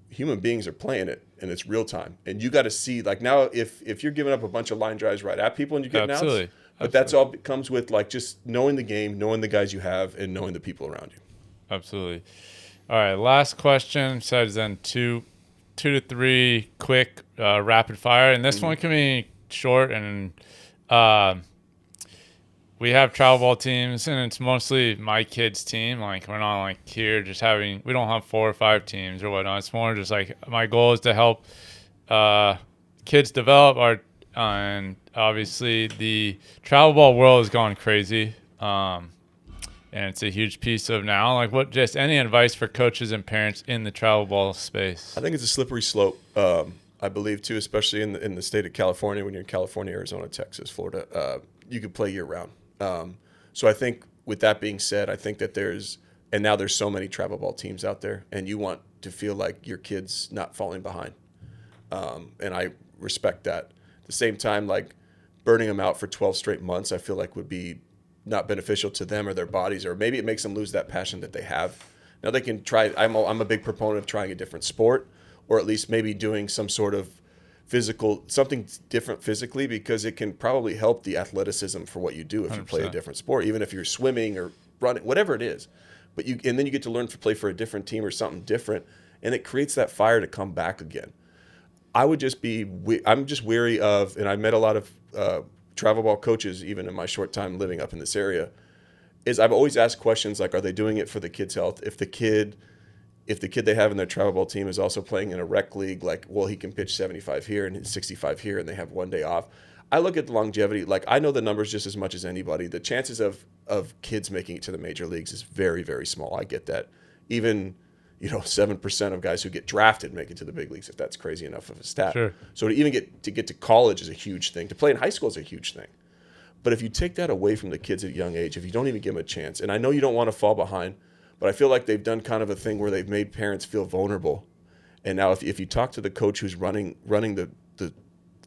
Speaker 2: human beings are playing it, and it's real time. And you got to see, like now, if you're giving up a bunch of line drives right at people and you get announced, but that's all it comes with, like just knowing the game, knowing the guys you have, and knowing the people around you.
Speaker 1: Absolutely. All right, last question. Says then two to three quick rapid fire, and this one can be short. And we have travel ball teams, and it's mostly my kids' team. Like we're not like here just having. We don't have 4 or 5 teams or whatnot. It's more just like my goal is to help kids develop our. And obviously the travel ball world has gone crazy, and it's a huge piece of now. Like, what just any advice for coaches and parents in the travel ball space?
Speaker 2: I think it's a slippery slope. I believe too, especially in the state of California. When you're in California, Arizona, Texas, Florida, you could play year round. So I think with that being said, I think that there's so many travel ball teams out there, and you want to feel like your kid's not falling behind, and I respect that. The same time, like burning them out for 12 straight months, I feel like would be not beneficial to them or their bodies, or maybe it makes them lose that passion that they have. Now they can try. I'm a big proponent of trying a different sport, or at least maybe doing some sort of something different physically, because it can probably help the athleticism for what you do if 100%. You play a different sport, even if you're swimming or running, whatever it is. But and then you get to learn to play for a different team or something different, and it creates that fire to come back again. I'm just weary of, and I met a lot of travel ball coaches even in my short time living up in this area, is I've always asked questions like, are they doing it for the kid's health? If the kid if the kid they have in their travel ball team is also playing in a rec league, like, well, he can pitch 75 here and 65 here, and they have one day off. I look at the longevity. Like, I know the numbers just as much as anybody. The chances of kids making it to the major leagues is very, very small. I get that. Even, 7% of guys who get drafted make it to the big leagues, if that's crazy enough of a stat.
Speaker 1: Sure.
Speaker 2: So to even get to college is a huge thing. To play in high school is a huge thing. But if you take that away from the kids at a young age, if you don't even give them a chance, and I know you don't want to fall behind, but I feel like they've done kind of a thing where they've made parents feel vulnerable. And now if you talk to the coach who's running the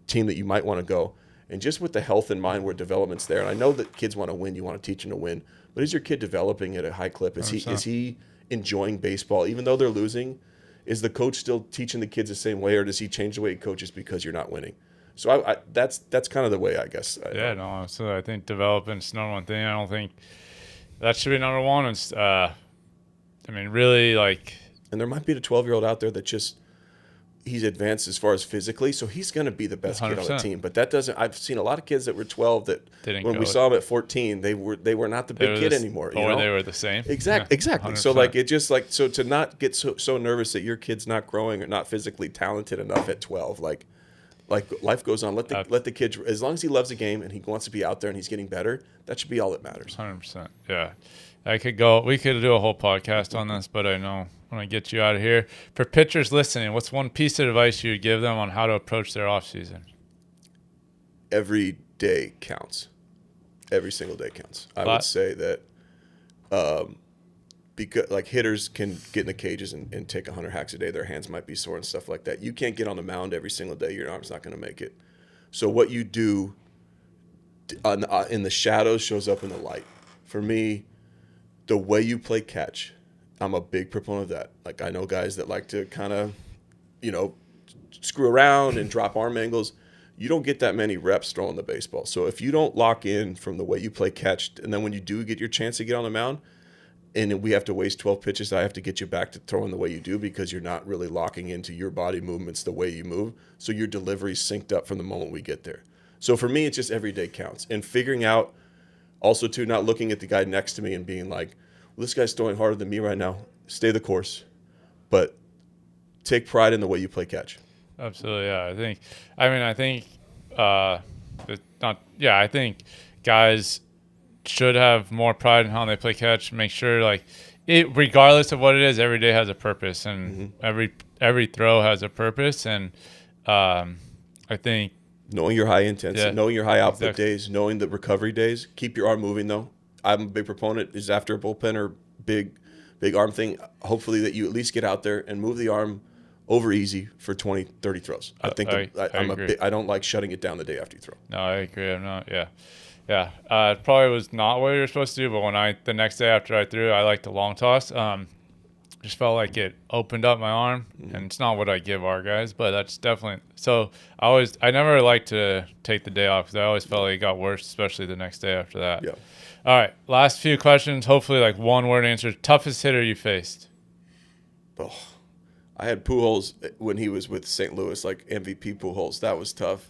Speaker 2: team that you might want to go, and just with the health in mind where development's there, and I know that kids want to win, you want to teach them to win, but is your kid developing at a high clip? Is he enjoying baseball? Even though they're losing, is the coach still teaching the kids the same way, or does he change the way he coaches because you're not winning? So that's kind of the way, I guess.
Speaker 1: So I think development's number one thing. I don't think that should be number one. It's, really, like...
Speaker 2: And there might be the 12-year-old out there that just... He's advanced as far as physically, so he's going to be the best 100%. Kid on the team. But that doesn't. I've seen a lot of kids that were 12 that when we saw them at 14, they were not the big kid anymore.
Speaker 1: Or they were the same.
Speaker 2: Exactly.
Speaker 1: 100%.
Speaker 2: So so to not get so nervous that your kid's not growing or not physically talented enough at 12, like life goes on. Let the kid, as long as he loves the game and he wants to be out there and he's getting better, that should be all that matters.
Speaker 1: 100%. Yeah, we could do a whole podcast on this, but I know. When I get you out of here. For pitchers listening, what's one piece of advice you would give them on how to approach their off season?
Speaker 2: Every day counts. Every single day counts. I would say that because like hitters can get in the cages and take 100 hacks a day. Their hands might be sore and stuff like that. You can't get on the mound every single day. Your arm's not going to make it. So what you do in the shadows shows up in the light. For me, the way you play catch, I'm a big proponent of that. Like, I know guys that like to kind of, screw around and drop arm angles. You don't get that many reps throwing the baseball. So if you don't lock in from the way you play catch, and then when you do get your chance to get on the mound, and we have to waste 12 pitches, I have to get you back to throwing the way you do because you're not really locking into your body movements the way you move. So your delivery's synced up from the moment we get there. So for me, it's just every day counts. And figuring out also, too, not looking at the guy next to me and being like, well, this guy's throwing harder than me right now. Stay the course, but take pride in the way you play catch.
Speaker 1: Absolutely, yeah. I think guys should have more pride in how they play catch. Make sure, regardless of what it is, every day has a purpose, and every throw has a purpose. And I think
Speaker 2: knowing your high intensity, knowing your high output days, knowing the recovery days, keep your arm moving though. I'm a big proponent is after a bullpen or big arm thing, hopefully that you at least get out there and move the arm over easy for 20, 30 throws. I think I don't like shutting it down the day after you throw.
Speaker 1: No, I agree. I'm not. Yeah. It probably was not what you were supposed to do, but the next day after I threw, I liked the long toss. Just felt like it opened up my arm, and it's not what I give our guys, but that's definitely. So I never liked to take the day off because I always felt like it got worse, especially the next day after that.
Speaker 2: Yeah.
Speaker 1: All right, last few questions. Hopefully, one word answer. Toughest hitter you faced?
Speaker 2: Oh, I had Pujols when he was with St. Louis, like MVP Pujols. That was tough.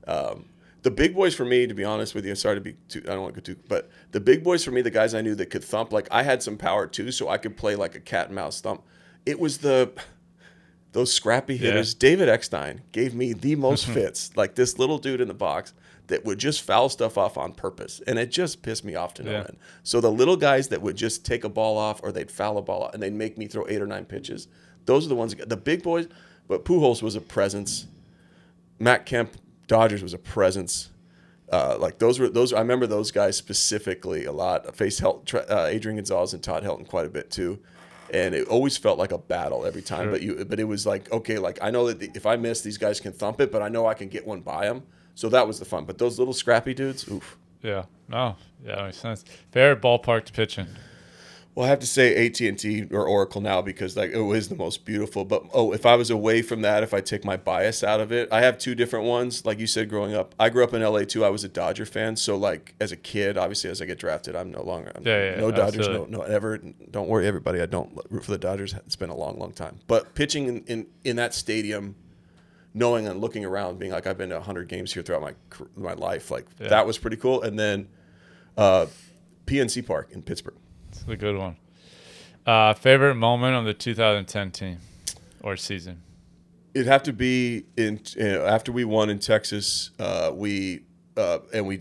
Speaker 2: The big boys for me, to be honest with you, sorry to be too, I don't want to go too, but the big boys for me, the guys I knew that could thump, like I had some power too, so I could play like a cat and mouse thump. It was those scrappy hitters. Yeah. David Eckstein gave me the most fits, like this little dude in the box that would just foul stuff off on purpose. And it just pissed me off to no end. So the little guys that would just take a ball off or they'd foul a ball off and they'd make me throw 8 or 9 pitches, those are the ones, the big boys. But Pujols was a presence. Matt Kemp, Dodgers was a presence. Those I remember those guys specifically a lot. I faced Adrian Gonzalez and Todd Helton quite a bit too. And it always felt like a battle every time. Sure. But it was like, okay, like I know that if I miss, these guys can thump it, but I know I can get one by them. So that was the fun. But those little scrappy dudes, oof.
Speaker 1: Yeah. No. Yeah, that makes sense. Favorite ballpark to pitch in?
Speaker 2: Well, I have to say AT&T or Oracle now because it is the most beautiful. But, if I was away from that, if I take my bias out of it, I have 2 different ones. Like you said, growing up. I grew up in L.A. too. I was a Dodger fan. So, as a kid, obviously, as I get drafted, I'm no longer. No Dodgers, no ever. Don't worry, everybody. I don't root for the Dodgers. It's been a long, long time. But pitching in that stadium, knowing and looking around, being like, I've been to 100 games here throughout my life. That was pretty cool. And then PNC Park in Pittsburgh.
Speaker 1: It's a good one. Favorite moment of the 2010 team or season?
Speaker 2: It'd have to be after we won in Texas. We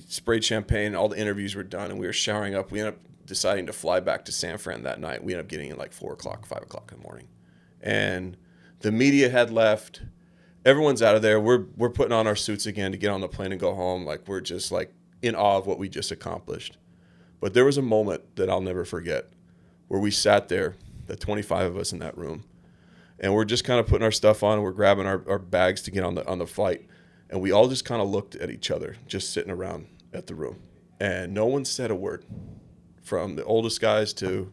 Speaker 2: sprayed champagne. All the interviews were done, and we were showering up. We ended up deciding to fly back to San Fran that night. We ended up getting in like 4 o'clock, 5 o'clock in the morning, and the media had left. Everyone's out of there. We're putting on our suits again to get on the plane and go home. Like we're just like in awe of what we just accomplished. But there was a moment that I'll never forget, where we sat there, the 25 of us in that room, and we're just kind of putting our stuff on, and we're grabbing our bags to get on the flight, and we all just kind of looked at each other, just sitting around at the room, and no one said a word, from the oldest guys to,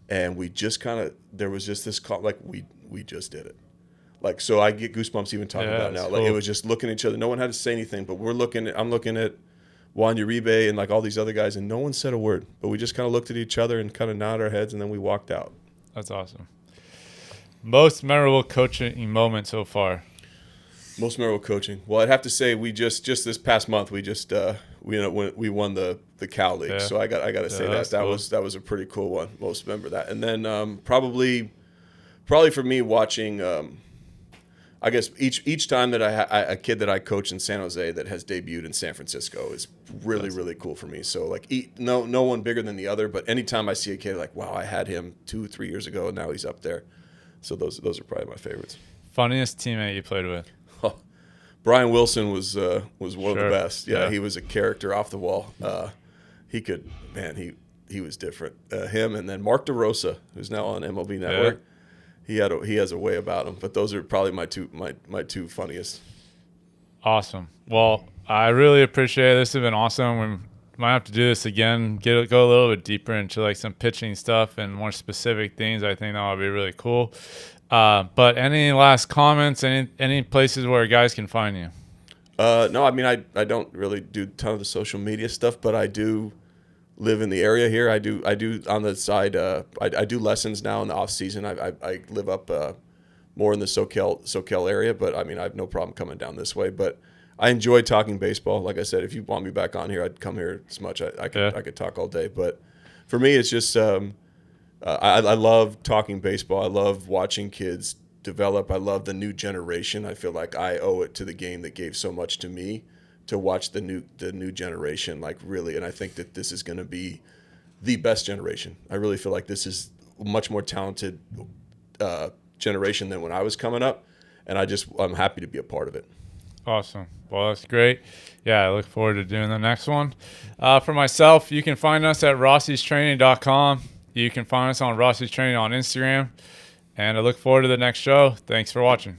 Speaker 2: and we just kind of, there was just this call, like we just did it. Like, so I get goosebumps even talking about it now. Like, it was just looking at each other. No one had to say anything, but I'm looking at Juan Uribe and like all these other guys, and no one said a word, but we just kind of looked at each other and kind of nodded our heads, and then we walked out.
Speaker 1: That's awesome. Most memorable coaching moment so far?
Speaker 2: Most memorable coaching. Well, I'd have to say we just this past month we won the Cal League. Yeah. So I got to say that cool. that was a pretty cool one. Most remember that. And then probably for me watching I guess each time that a kid that I coach in San Jose that has debuted in San Francisco is really cool for me. So like no one bigger than the other, but anytime I see a kid like, wow, I had him 2-3 years ago and now he's up there. So those are probably my favorites.
Speaker 1: Funniest teammate you played with?
Speaker 2: Brian Wilson was one of the best. Yeah, he was a character off the wall. He was different. Him and then Mark DeRosa, who's now on MLB Network. Yeah. He has a way about him. But those are probably my two funniest.
Speaker 1: Awesome. Well, I really appreciate it. This has been awesome. We might have to do this again. Go a little bit deeper into like some pitching stuff and more specific things. I think that would be really cool. But any last comments? Any places where guys can find you?
Speaker 2: No, I mean I don't really do a ton of the social media stuff, but I do live in the area here. I do on the side. I do lessons now in the off season. I live up more in the SoCal area, but I mean I have no problem coming down this way. But I enjoy talking baseball. Like I said, if you want me back on here, I'd come here as much. I could talk all day. But for me, it's just. I love talking baseball. I love watching kids develop. I love the new generation. I feel like I owe it to the game that gave so much to me to watch the new generation, like really. And I think that this is going to be the best generation. I really feel like this is a much more talented generation than when I was coming up, and I'm happy to be a part of it.
Speaker 1: Awesome. Well, that's great. Yeah, I look forward to doing the next one. For myself, you can find us at rossistraining.com. You can find us on Rossy's Training on Instagram. And I look forward to the next show. Thanks for watching.